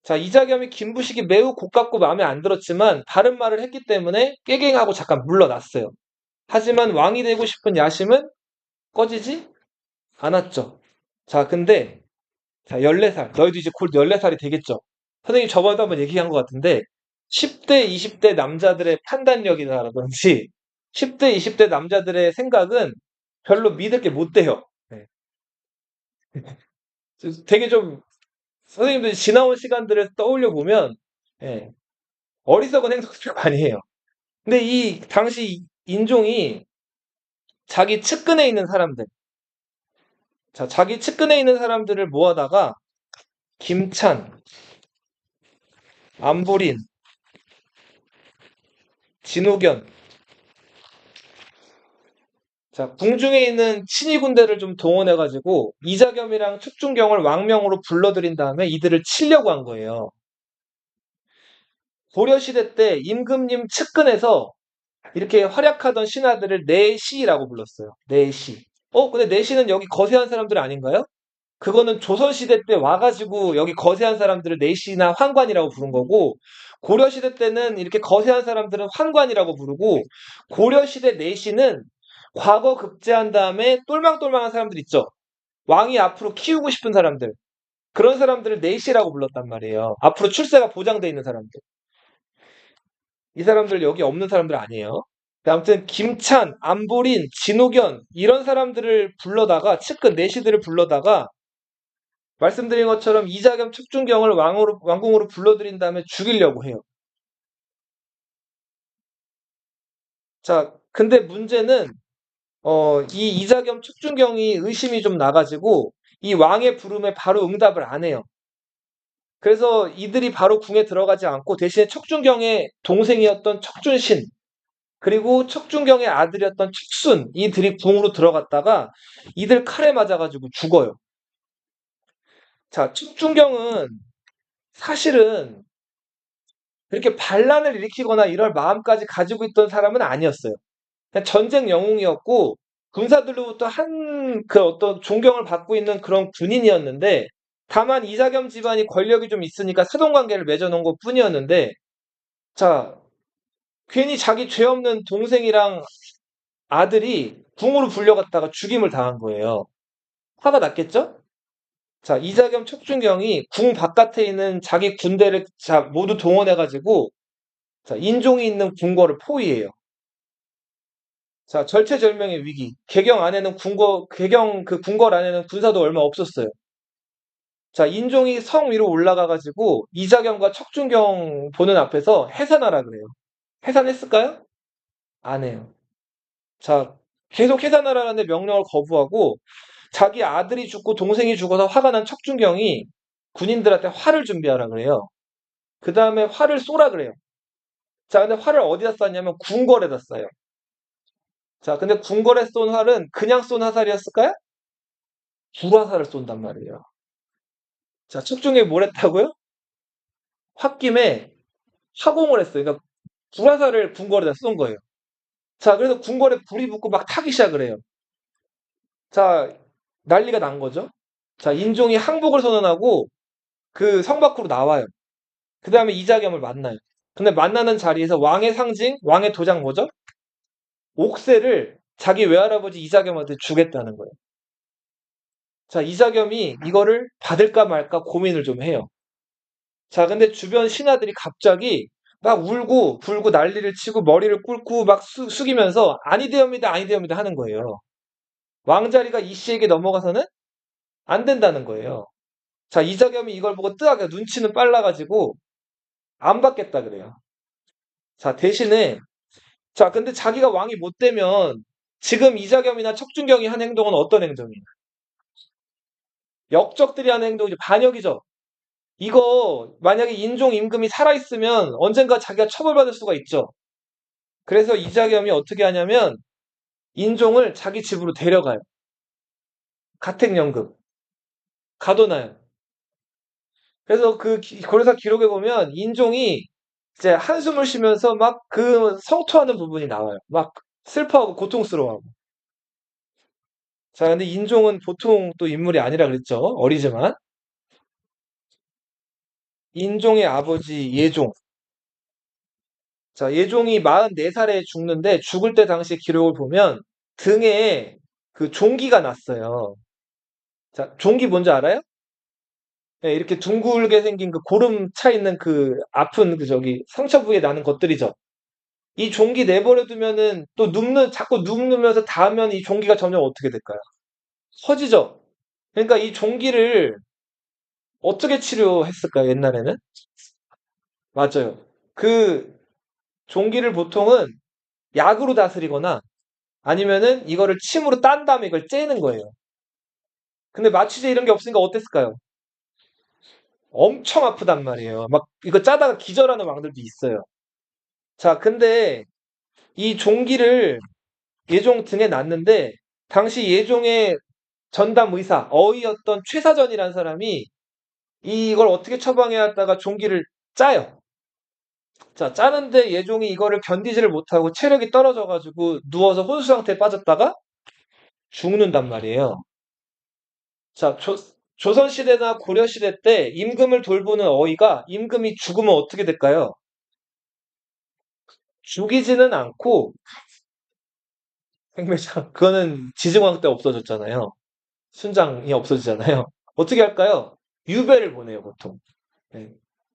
자, 이자겸이 김부식이 매우 고깝고 마음에 안 들었지만 바른 말을 했기 때문에 깨갱하고 잠깐 물러났어요. 하지만 왕이 되고 싶은 야심은 꺼지지 않았죠. 자, 근데 자, 14살. 너희도 이제 곧 14살이 되겠죠. 선생님 저번에도 한번 얘기한 것 같은데 10대, 20대 남자들의 판단력이라든지 10대, 20대 남자들의 생각은 별로 믿을 게 못 돼요. 네. 되게 좀 선생님들 지나온 시간들을 떠올려 보면 예, 어리석은 행동들을 많이 해요. 근데 이 당시 인종이 자기 측근에 있는 사람들, 자, 자기 측근에 있는 사람들을 모아다가 김찬, 안보린, 진호견, 자, 궁중에 있는 친위 군대를 좀 동원해가지고 이자겸이랑 측중경을 왕명으로 불러들인 다음에 이들을 치려고 한 거예요. 고려시대 때 임금님 측근에서 이렇게 활약하던 신하들을 내시라고 불렀어요. 내시. 근데 내시는 여기 거세한 사람들 아닌가요? 그거는 조선시대 때 와가지고 여기 거세한 사람들을 내시나 환관이라고 부른 거고, 고려시대 때는 이렇게 거세한 사람들은 환관이라고 부르고, 고려시대 내시는 과거 급제한 다음에 똘망똘망한 사람들 있죠. 왕이 앞으로 키우고 싶은 사람들. 그런 사람들을 내시라고 불렀단 말이에요. 앞으로 출세가 보장돼 있는 사람들. 이 사람들 여기 없는 사람들 아니에요. 아무튼 김찬, 안보린, 진호견 이런 사람들을 불러다가 측근 내시들을 불러다가 말씀드린 것처럼 이자겸 측중경을 왕궁으로 불러들인 다음에 죽이려고 해요. 자, 근데 문제는 이 이자겸 측중경이 의심이 좀 나가지고 이 왕의 부름에 바로 응답을 안 해요. 그래서 이들이 바로 궁에 들어가지 않고 대신에 척준경의 동생이었던 척준신 그리고 척준경의 아들이었던 척순 이들이 궁으로 들어갔다가 이들 칼에 맞아가지고 죽어요. 자, 척준경은 사실은 그렇게 반란을 일으키거나 이럴 마음까지 가지고 있던 사람은 아니었어요. 그냥 전쟁 영웅이었고 군사들로부터 그 어떤 존경을 받고 있는 그런 군인이었는데 다만 이자겸 집안이 권력이 좀 있으니까 사돈관계를 맺어놓은 것 뿐이었는데 자 괜히 자기 죄 없는 동생이랑 아들이 궁으로 불려갔다가 죽임을 당한 거예요. 화가 났겠죠? 자 이자겸 척준경이 궁 바깥에 있는 자기 군대를 모두 동원해가지고 자 인종이 있는 궁궐을 포위해요. 자 절체절명의 위기. 개경 그 궁궐 안에는 군사도 얼마 없었어요. 자, 인종이 성 위로 올라가가지고 이자겸과 척준경 보는 앞에서 해산하라 그래요. 해산했을까요? 안 해요. 자, 계속 해산하라는데 명령을 거부하고 자기 아들이 죽고 동생이 죽어서 화가 난 척준경이 군인들한테 활을 준비하라 그래요. 그 다음에 활을 쏘라 그래요. 자, 근데 활을 어디다 쐈냐면 궁궐에다 쏴요. 자, 근데 궁궐에 쏜 활은 그냥 쏜 화살이었을까요? 불화살을 쏜단 말이에요. 자, 척준경이 뭘 했다고요? 홧김에 화공을 했어요. 그러니까 불화살을 궁궐에다 쏜 거예요. 자, 그래서 궁궐에 불이 붙고 막 타기 시작을 해요. 자, 난리가 난 거죠. 자, 인종이 항복을 선언하고 그 성 밖으로 나와요. 그 다음에 이자겸을 만나요. 근데 만나는 자리에서 왕의 상징, 왕의 도장 뭐죠? 옥새를 자기 외할아버지 이자겸한테 주겠다는 거예요. 자, 이자겸이 이거를 받을까 말까 고민을 좀 해요. 자, 근데 주변 신하들이 갑자기 막 울고 불고 난리를 치고 머리를 꿇고 막 숙이면서 아니되옵니다, 아니되옵니다 하는 거예요. 왕자리가 이 씨에게 넘어가서는 안 된다는 거예요. 자, 이자겸이 이걸 보고 뜨하게 눈치는 빨라가지고 안 받겠다 그래요. 자, 대신에 자, 근데 자기가 왕이 못 되면 지금 이자겸이나 척준경이 한 행동은 어떤 행동이에요? 역적들이 하는 행동이죠. 반역이죠. 이거 만약에 인종 임금이 살아있으면 언젠가 자기가 처벌받을 수가 있죠. 그래서 이자겸이 어떻게 하냐면 인종을 자기 집으로 데려가요. 가택연금 가둬놔요. 그래서 그 고려사 기록에 보면 인종이 이제 한숨을 쉬면서 막 그 성토하는 부분이 나와요. 막 슬퍼하고 고통스러워하고. 자, 근데 인종은 보통 또 인물이 아니라 그랬죠. 어리지만. 인종의 아버지 예종. 자, 예종이 44살에 죽는데 죽을 때 당시 기록을 보면 등에 그 종기가 났어요. 자, 종기 뭔지 알아요? 네, 이렇게 둥글게 생긴 그 고름 차 있는 그 아픈 그 저기 상처 부위에 나는 것들이죠. 이 종기 내버려 두면은 또 자꾸 눕누면서 닿으면 이 종기가 점점 어떻게 될까요? 커지죠? 그러니까 이 종기를 어떻게 치료했을까요, 옛날에는? 맞아요. 그 종기를 보통은 약으로 다스리거나 아니면은 이거를 침으로 딴 다음에 이걸 째는 거예요. 근데 마취제 이런 게 없으니까 어땠을까요? 엄청 아프단 말이에요. 막 이거 짜다가 기절하는 왕들도 있어요. 자, 근데 이 종기를 예종 등에 놨는데 당시 예종의 전담 의사, 어이였던 최사전이라는 사람이 이걸 어떻게 처방해야 했다가 종기를 짜요. 자, 짜는데 예종이 이거를 견디지를 못하고 체력이 떨어져가지고 누워서 혼수 상태에 빠졌다가 죽는단 말이에요. 자, 조선시대나 고려시대 때 임금을 돌보는 어이가 임금이 죽으면 어떻게 될까요? 죽이지는 않고 생매장 그거는 지증왕 때 없어졌잖아요. 순장이 없어지잖아요. 어떻게 할까요? 유배를 보내요, 보통. 네.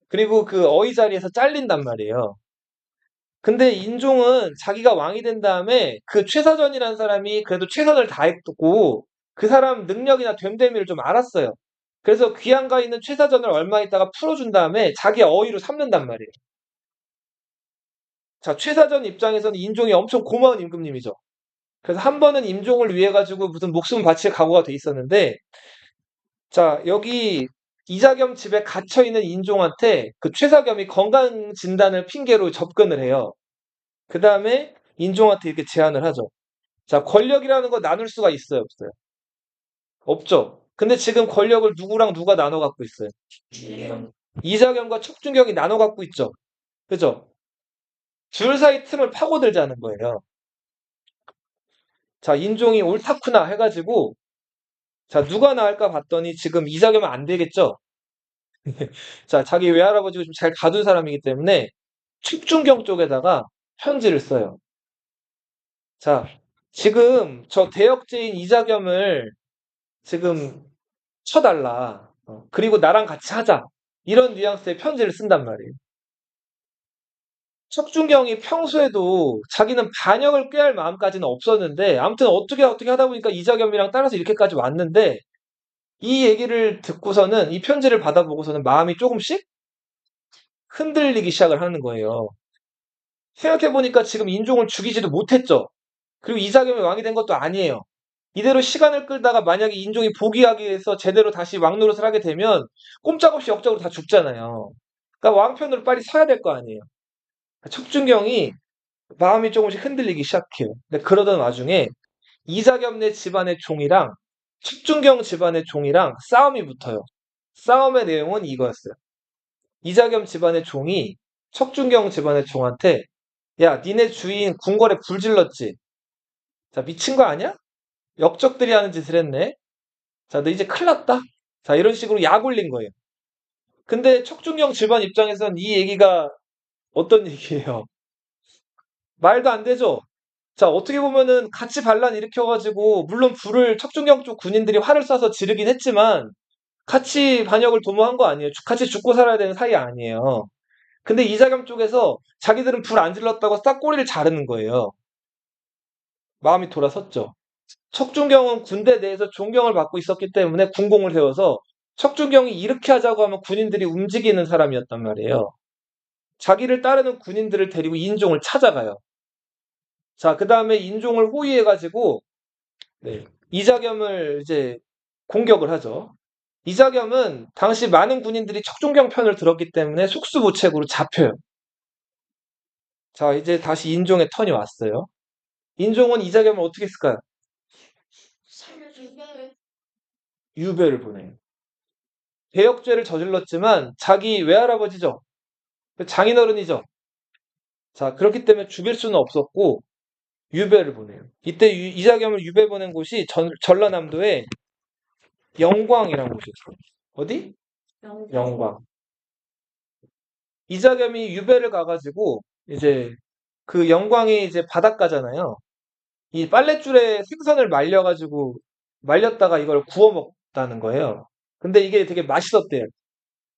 그리고 그 어이 자리에서 잘린단 말이에요. 근데 인종은 자기가 왕이 된 다음에 그 최사전이라는 사람이 그래도 최선을 다했고 그 사람 능력이나 됨됨이를 좀 알았어요. 그래서 귀양가 있는 최사전을 얼마 있다가 풀어준 다음에 자기 어이로 삼는단 말이에요. 자, 최사전 입장에서는 인종이 엄청 고마운 임금님이죠. 그래서 한 번은 임종을 위해 가지고 무슨 목숨 바칠 각오가 돼 있었는데 자, 여기 이자겸 집에 갇혀 있는 인종한테 그 최사겸이 건강 진단을 핑계로 접근을 해요. 그 다음에 인종한테 이렇게 제안을 하죠. 자, 권력이라는 거 나눌 수가 있어요, 없어요? 없죠. 근데 지금 권력을 누구랑 누가 나눠 갖고 있어요? 이자겸과 척준경이 나눠 갖고 있죠. 그죠? 둘 사이 틈을 파고들자는 거예요. 자, 인종이 옳다쿠나 해가지고 자, 누가 나을까 봤더니 지금 이자겸은 안 되겠죠? 자, 자기 외할아버지가 좀 잘 가둔 사람이기 때문에 척준경 쪽에다가 편지를 써요. 자, 지금 저 대역죄인 이자겸을 지금 쳐달라. 그리고 나랑 같이 하자. 이런 뉘앙스의 편지를 쓴단 말이에요. 척준경이 평소에도 자기는 반역을 꾀할 마음까지는 없었는데 아무튼 어떻게 하다 보니까 이자겸이랑 따라서 이렇게까지 왔는데 이 얘기를 듣고서는 이 편지를 받아보고서는 마음이 조금씩 흔들리기 시작을 하는 거예요. 생각해보니까 지금 인종을 죽이지도 못했죠. 그리고 이자겸이 왕이 된 것도 아니에요. 이대로 시간을 끌다가 만약에 인종이 포기하기 위해서 제대로 다시 왕노릇을 하게 되면 꼼짝없이 역적으로 다 죽잖아요. 그러니까 왕편으로 빨리 서야 될 거 아니에요. 척준경이 마음이 조금씩 흔들리기 시작해요. 근데 그러던 와중에 이자겸네 집안의 종이랑 척준경 집안의 종이랑 싸움이 붙어요. 싸움의 내용은 이거였어요. 이자겸 집안의 종이 척준경 집안의 종한테 야, 니네 주인 궁궐에 불 질렀지? 자, 미친 거 아니야? 역적들이 하는 짓을 했네. 자, 너 이제 큰일 났다. 자, 이런 식으로 약 올린 거예요. 근데 척준경 집안 입장에선 이 얘기가 어떤 얘기예요? 말도 안 되죠? 자, 어떻게 보면은 같이 반란 일으켜가지고, 물론 불을 척준경 쪽 군인들이 활을 쏴서 지르긴 했지만, 같이 반역을 도모한 거 아니에요. 같이 죽고 살아야 되는 사이 아니에요. 근데 이자겸 쪽에서 자기들은 불 안 질렀다고 싹 꼬리를 자르는 거예요. 마음이 돌아섰죠. 척준경은 군대 내에서 존경을 받고 있었기 때문에 군공을 세워서 척준경이 이렇게 하자고 하면 군인들이 움직이는 사람이었단 말이에요. 자기를 따르는 군인들을 데리고 인종을 찾아가요. 자, 그 다음에 인종을 호위해가지고, 네, 이자겸을 이제 공격을 하죠. 이자겸은 당시 많은 군인들이 척준경 편을 들었기 때문에 속수무책으로 잡혀요. 자, 이제 다시 인종의 턴이 왔어요. 인종은 이자겸을 어떻게 했을까요? 살려주면 유배를 보내요. 대역죄를 저질렀지만 자기 외할아버지죠. 장인어른이죠. 자, 그렇기 때문에 죽일 수는 없었고 유배를 보내요. 이때 이자겸을 유배 보낸 곳이 전라남도의 영광이라는 곳이었어요. 어디? 영광. 이자겸이 유배를 가가지고 이제 그 영광이 이제 바닷가잖아요. 이 빨랫줄에 생선을 말렸다가 이걸 구워 먹다는 거예요. 근데 이게 되게 맛있었대요.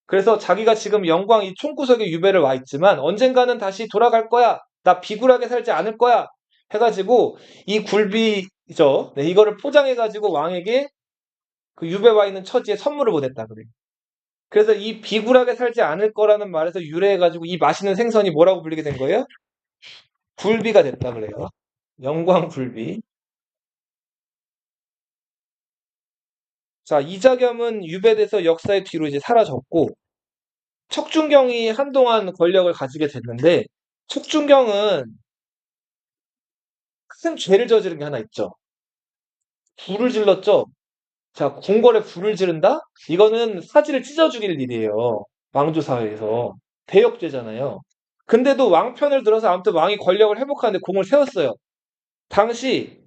그래서 자기가 지금 영광 이 총구석에 유배를 와 있지만 언젠가는 다시 돌아갈 거야. 나 비굴하게 살지 않을 거야. 해가지고 이 굴비죠. 네, 이거를 포장해가지고 왕에게 그 유배 와 있는 처지에 선물을 보냈다 그래요. 그래서 이 비굴하게 살지 않을 거라는 말에서 유래해가지고 이 맛있는 생선이 뭐라고 불리게 된 거예요? 굴비가 됐다 그래요. 영광 굴비. 자, 이자겸은 유배돼서 역사의 뒤로 이제 사라졌고 척준경이 한동안 권력을 가지게 됐는데 척준경은 큰 죄를 저지른 게 하나 있죠. 불을 질렀죠. 자, 궁궐에 불을 지른다? 이거는 사지를 찢어 죽일 일이에요. 왕조 사회에서. 대역죄잖아요. 근데도 왕편을 들어서 아무튼 왕이 권력을 회복하는데 공을 세웠어요. 당시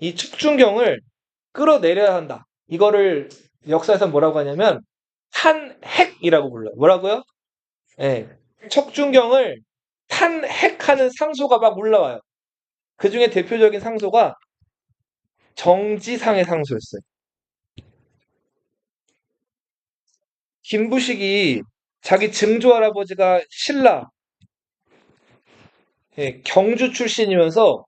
이 척준경을 끌어내려야 한다. 이거를 역사에서 뭐라고 하냐면 탄핵이라고 불러요. 뭐라고요? 예. 척준경을 탄핵하는 상소가 막 올라와요. 그 중에 대표적인 상소가 정지상의 상소였어요. 김부식이 자기 증조 할아버지가 신라, 예, 경주 출신이면서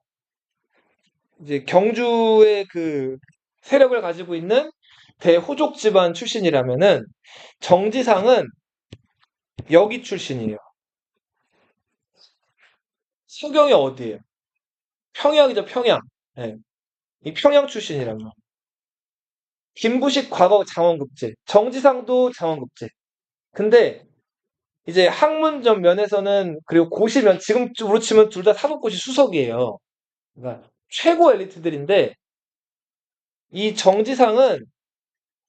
이제 경주의 그 세력을 가지고 있는 대호족 집안 출신이라면은 정지상은 여기 출신이에요. 서경이 어디예요? 평양이죠, 평양. 예, 이 평양 출신이라면. 김부식 과거 장원급제, 정지상도 장원급제. 근데 이제 학문적 면에서는 그리고 고시면 지금으로 치면 둘 다 사법고시 수석이에요. 그러니까 최고 엘리트들인데 이 정지상은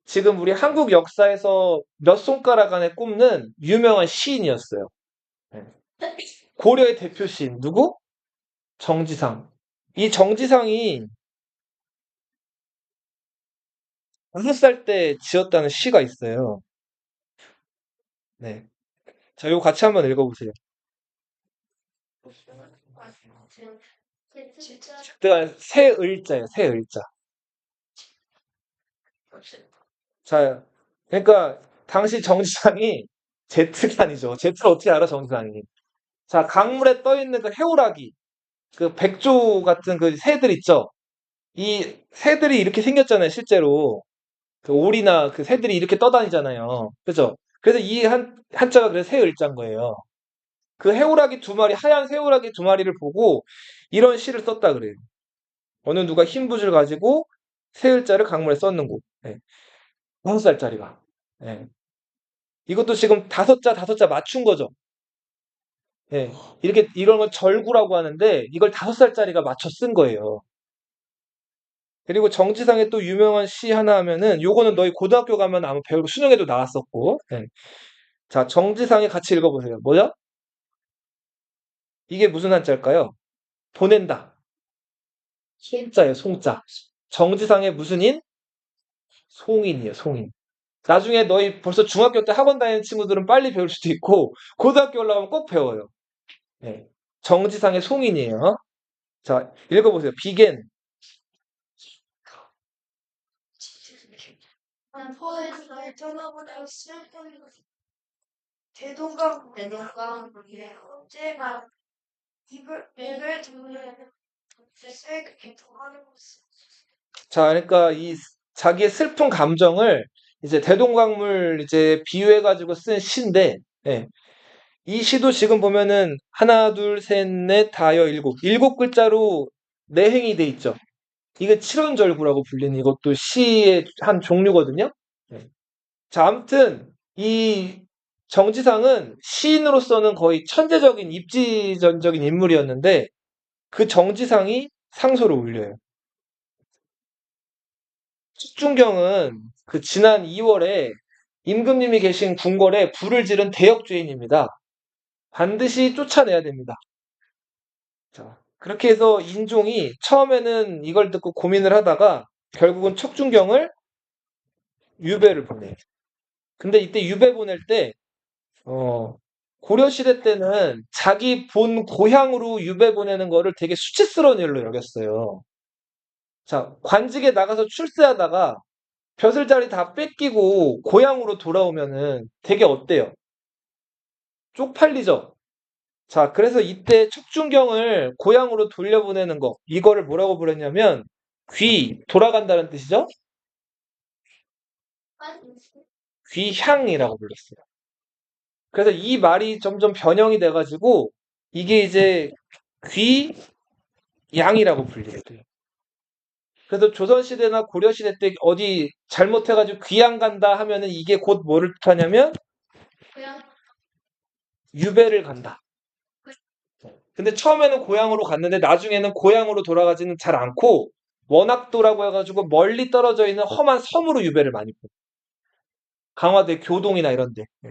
지금 우리 한국 역사에서 몇 손가락 안에 꼽는 유명한 시인이었어요. 네. 고려의 대표 시인 누구? 정지상. 이 정지상이 5살 때 지었다는 시가 있어요. 네. 자, 이거 같이 한번 읽어보세요. 제가 새 을자예요. 새 을자. 자, 그러니까 당시 정지상이 제트가 아니죠. 제트를 어떻게 알아, 정지상이. 자, 강물에 떠 있는 그 해오라기, 그 백조 같은 그 새들 있죠. 이 새들이 이렇게 생겼잖아요, 실제로. 그 오리나 그 새들이 이렇게 떠다니잖아요. 그죠? 그래서 이 한자가 그래서 새을자인 거예요. 그 해오라기 두 마리, 하얀 새오라기 두 마리를 보고 이런 시를 썼다 그래요. 어느 누가 흰 붓을 가지고 새을자를 강물에 썼는고. 예. 5살짜리가. 예. 이것도 지금 다섯 자 맞춘 거죠. 예. 이렇게, 이런 걸 절구라고 하는데, 이걸 5살짜리가 맞춰 쓴 거예요. 그리고 정지상의 또 유명한 시 하나 하면은, 요거는 너희 고등학교 가면 아마 배우고 수능에도 나왔었고, 예. 자, 정지상의 같이 읽어보세요. 뭐죠? 이게 무슨 한자일까요? 보낸다. 송자예요, 송자. 정지상의 무슨 인? 송인이에요, 송인. 나중에 너희 벌써 중학교 때 학원 다니는 친구들은 빨리 배울 수도 있고, 고등학교 올라가면 꼭 배워요. 예. 정지상의 송인이에요. 자, 읽어보세요. 비겐. 포에서 전화보다 슬픈 대동강 언제가 입을 두면 세게 개통하는 것이 자, 그러니까 이 자기의 슬픈 감정을 이제 대동강물 이제 비유해가지고 쓴 시인데, 예. 이 시도 지금 보면은 하나, 둘, 셋, 넷, 다여, 일곱. 일곱 글자로 내행이 돼 있죠. 이게 칠언절구라고 불리는 이것도 시의 한 종류거든요. 네. 자, 아무튼 이 정지상은 시인으로서는 거의 천재적인 입지전적인 인물이었는데 그 정지상이 상소를 올려요. 숙중경은 그 지난 2월에 임금님이 계신 궁궐에 불을 지른 대역죄인입니다. 반드시 쫓아내야 됩니다. 자, 그렇게 해서 인종이 처음에는 이걸 듣고 고민을 하다가 결국은 척준경을 유배를 보내요. 근데 이때 유배 보낼 때 고려시대 때는 자기 본 고향으로 유배 보내는 거를 되게 수치스러운 일로 여겼어요. 자, 관직에 나가서 출세하다가 벼슬자리 다 뺏기고 고향으로 돌아오면은 되게 어때요? 쪽팔리죠? 자, 그래서 이때 척준경을 고향으로 돌려보내는 거, 이거를 뭐라고 부르냐면 돌아간다는 뜻이죠? 귀향이라고 불렀어요. 그래서 이 말이 점점 변형이 돼가지고 이게 이제 귀양이라고 불리게 돼요. 그래서 조선시대나 고려시대 때 어디 잘못해가지고 귀양 간다 하면은 이게 곧 뭐를 뜻하냐면 그냥 유배를 간다. 근데 처음에는 고향으로 갔는데 나중에는 고향으로 돌아가지는 잘 않고 원학도라고 해가지고 멀리 떨어져 있는 험한 섬으로 유배를 많이 가요. 강화도 교동이나 이런 데. 네.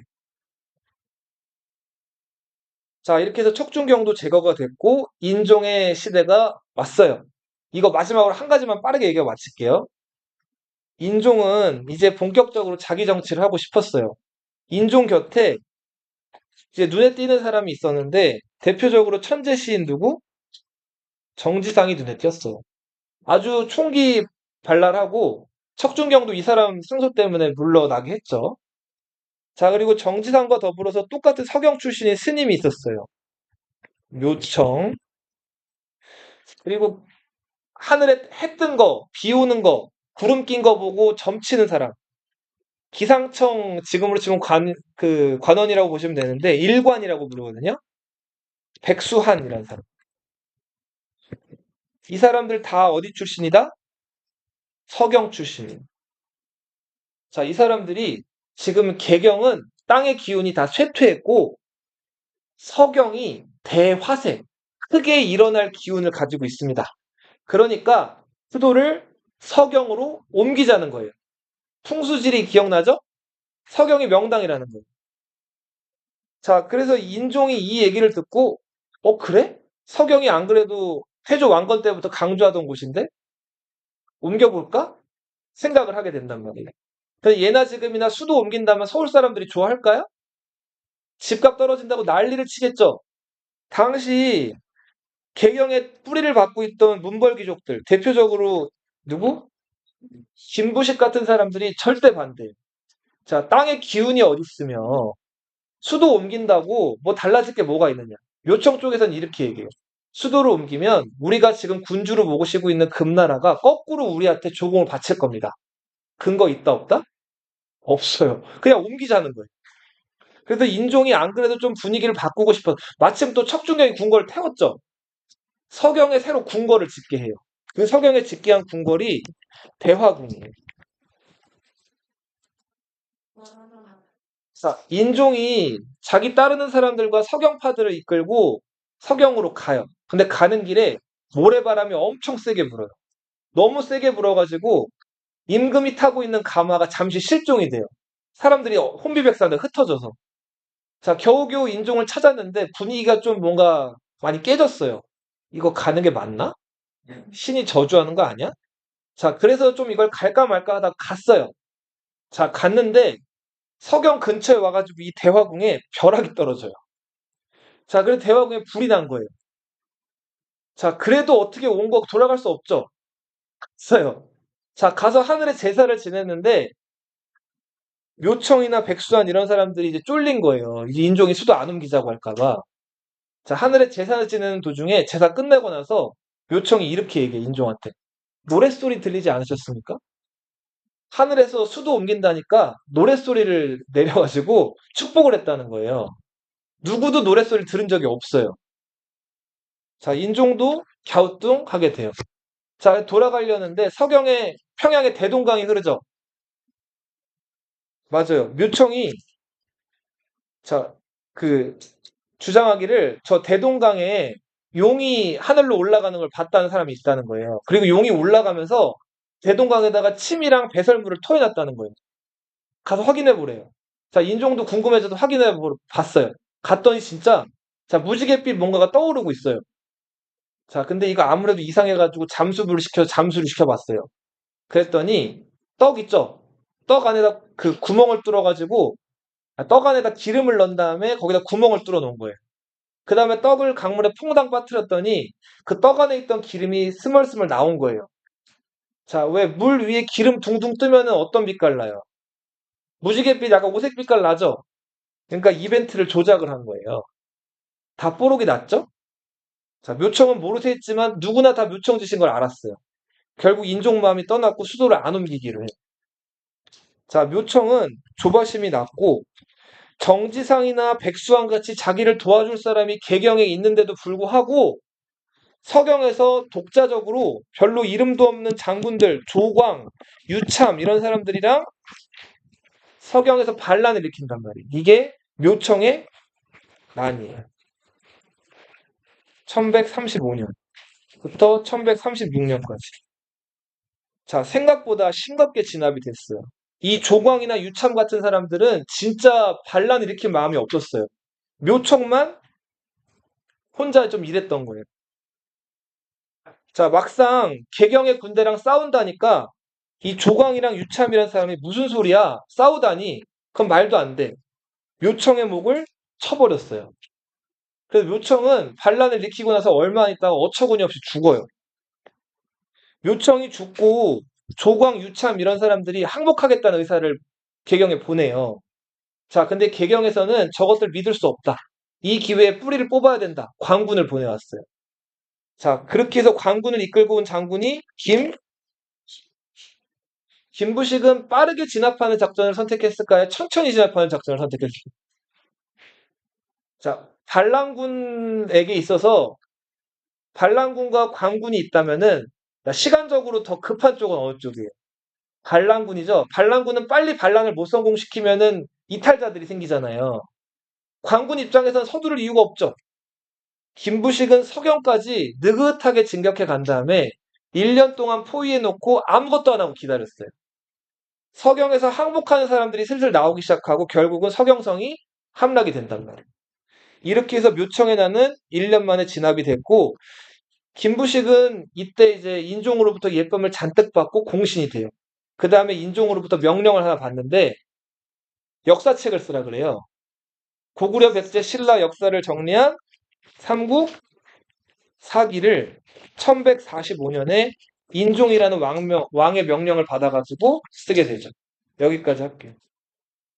자, 이렇게 해서 척준경도 제거가 됐고 인종의 시대가 왔어요. 이거 마지막으로 한 가지만 빠르게 얘기하고 마칠게요. 인종은 이제 본격적으로 자기 정치를 하고 싶었어요. 인종 곁에 이제 눈에 띄는 사람이 있었는데 대표적으로 천재 시인 누구? 정지상이 눈에 띄었어요. 아주 총기 발랄하고 척준경도 이 사람 승소 때문에 물러나게 했죠. 자, 그리고 정지상과 더불어서 똑같은 서경 출신의 스님이 있었어요. 묘청. 그리고 하늘에 해 뜬 거, 비 오는 거, 구름 낀 거 보고 점치는 사람. 기상청 지금으로 치면 관원이라고 보시면 되는데 일관이라고 부르거든요. 백수한이라는 사람. 이 사람들 다 어디 출신이다? 서경 출신이에요. 자, 이 사람들이 지금 개경은 땅의 기운이 다 쇠퇴했고 서경이 대화세, 크게 일어날 기운을 가지고 있습니다. 그러니까 수도를 서경으로 옮기자는 거예요. 풍수지리 기억나죠? 서경이 명당이라는 거예요. 자, 그래서 인종이 이 얘기를 듣고, 그래? 서경이 안 그래도 태조 왕건 때부터 강조하던 곳인데? 옮겨볼까? 생각을 하게 된단 말이에요. 그래서 예나 지금이나 수도 옮긴다면 서울 사람들이 좋아할까요? 집값 떨어진다고 난리를 치겠죠? 당시 개경의 뿌리를 받고 있던 문벌귀족들, 대표적으로 누구? 김부식 같은 사람들이 절대 반대해요. 자, 땅의 기운이 어디 있으며 수도 옮긴다고 뭐 달라질 게 뭐가 있느냐. 요청 쪽에서는 이렇게 얘기해요. 수도를 옮기면 우리가 지금 군주로 모시고 있는 금나라가 거꾸로 우리한테 조공을 바칠 겁니다. 근거 있다 없다? 없어요. 그냥 옮기자는 거예요. 그래서 인종이 안 그래도 좀 분위기를 바꾸고 싶어. 마침 또 척준경이 궁궐을 태웠죠. 서경에 새로 궁궐을 짓게 해요. 그 서경에 짓게 한 궁궐이 대화궁이에요. 자, 인종이 자기 따르는 사람들과 서경파들을 이끌고 서경으로 가요. 근데 가는 길에 모래바람이 엄청 세게 불어요. 너무 세게 불어가지고 임금이 타고 있는 가마가 잠시 실종이 돼요. 사람들이 혼비백산에 흩어져서. 자, 겨우겨우 인종을 찾았는데 분위기가 좀 뭔가 많이 깨졌어요. 이거 가는 게 맞나? 신이 저주하는 거 아니야? 자, 그래서 좀 이걸 갈까 말까 하다가 갔어요. 자, 갔는데 서경 근처에 와가지고 이 대화궁에 벼락이 떨어져요. 자, 그래서 대화궁에 불이 난 거예요. 자, 그래도 어떻게 온 거 돌아갈 수 없죠. 갔어요. 자, 가서 하늘에 제사를 지냈는데 묘청이나 백수한 이런 사람들이 이제 쫄린 거예요. 이 인종이 수도 안 옮기자고 할까봐. 자, 하늘에 제사를 지내는 도중에 제사 끝내고 나서 묘청이 이렇게 얘기해, 인종한테. 노랫소리 들리지 않으셨습니까? 하늘에서 수도 옮긴다니까 노랫소리를 내려가지고 축복을 했다는 거예요. 누구도 노랫소리를 들은 적이 없어요. 자, 인종도 갸우뚱하게 돼요. 자, 돌아가려는데 서경에 평양에 대동강이 흐르죠. 맞아요. 묘청이 자, 그 주장하기를 저 대동강에 용이 하늘로 올라가는 걸 봤다는 사람이 있다는 거예요. 그리고 용이 올라가면서 대동강에다가 침이랑 배설물을 토해놨다는 거예요. 가서 확인해 보래요. 자, 인종도 궁금해져서 봤어요. 갔더니 진짜 자, 무지갯빛 뭔가가 떠오르고 있어요. 자, 근데 이거 아무래도 이상해가지고 잠수를 시켜봤어요. 그랬더니 떡 있죠? 떡 안에다 그 구멍을 뚫어가지고 떡 안에다 기름을 넣은 다음에 거기다 구멍을 뚫어 놓은 거예요. 그 다음에 떡을 강물에 퐁당 빠뜨렸더니 그 떡 안에 있던 기름이 스멀스멀 나온 거예요. 자, 왜 물 위에 기름 둥둥 뜨면은 어떤 빛깔 나요? 무지갯빛 약간 오색 빛깔 나죠? 그러니까 이벤트를 조작을 한 거예요. 다 뽀록이 났죠? 자, 묘청은 모르쇠 했지만 누구나 다 묘청 짓인 걸 알았어요. 결국 인종마음이 떠났고 수도를 안 옮기기로 해요. 자, 묘청은 조바심이 났고 정지상이나 백수왕 같이 자기를 도와줄 사람이 개경에 있는데도 불구하고 서경에서 독자적으로 별로 이름도 없는 장군들, 조광, 유참 이런 사람들이랑 서경에서 반란을 일으킨단 말이에요. 이게 묘청의 난이에요. 1135년부터 1136년까지. 자, 생각보다 싱겁게 진압이 됐어요. 이 조광이나 유참 같은 사람들은 진짜 반란 일으킬 마음이 없었어요. 묘청만 혼자 좀 이랬던 거예요. 자, 막상 개경의 군대랑 싸운다니까 이 조광이랑 유참이라는 사람이 무슨 소리야? 싸우다니? 그건 말도 안 돼. 묘청의 목을 쳐버렸어요. 그래서 묘청은 반란을 일으키고 나서 얼마 안 있다가 어처구니 없이 죽어요. 묘청이 죽고 조광, 유참 이런 사람들이 항복하겠다는 의사를 개경에 보내요. 자, 근데 개경에서는 저것들 믿을 수 없다. 이 기회에 뿌리를 뽑아야 된다. 광군을 보내왔어요. 자, 그렇게 해서 광군을 이끌고 온 장군이 김부식은 빠르게 진압하는 작전을 선택했을까요? 천천히 진압하는 작전을 선택했을까요? 자, 반란군에게 있어서 반란군과 광군이 있다면은 시간적으로 더 급한 쪽은 어느 쪽이에요? 반란군이죠. 반란군은 빨리 반란을 못 성공시키면은 이탈자들이 생기잖아요. 광군 입장에서는 서두를 이유가 없죠. 김부식은 서경까지 느긋하게 진격해 간 다음에 1년 동안 포위해 놓고 아무것도 안 하고 기다렸어요. 서경에서 항복하는 사람들이 슬슬 나오기 시작하고 결국은 서경성이 함락이 된단 말이에요. 이렇게 해서 묘청의 난은 1년 만에 진압이 됐고 김부식은 이때 이제 인종으로부터 예쁨을 잔뜩 받고 공신이 돼요. 그 다음에 인종으로부터 명령을 하나 받는데 역사책을 쓰라 그래요. 고구려 백제 신라 역사를 정리한 삼국 사기를 1145년에 인종이라는 왕의 명령을 받아가지고 쓰게 되죠. 여기까지 할게요.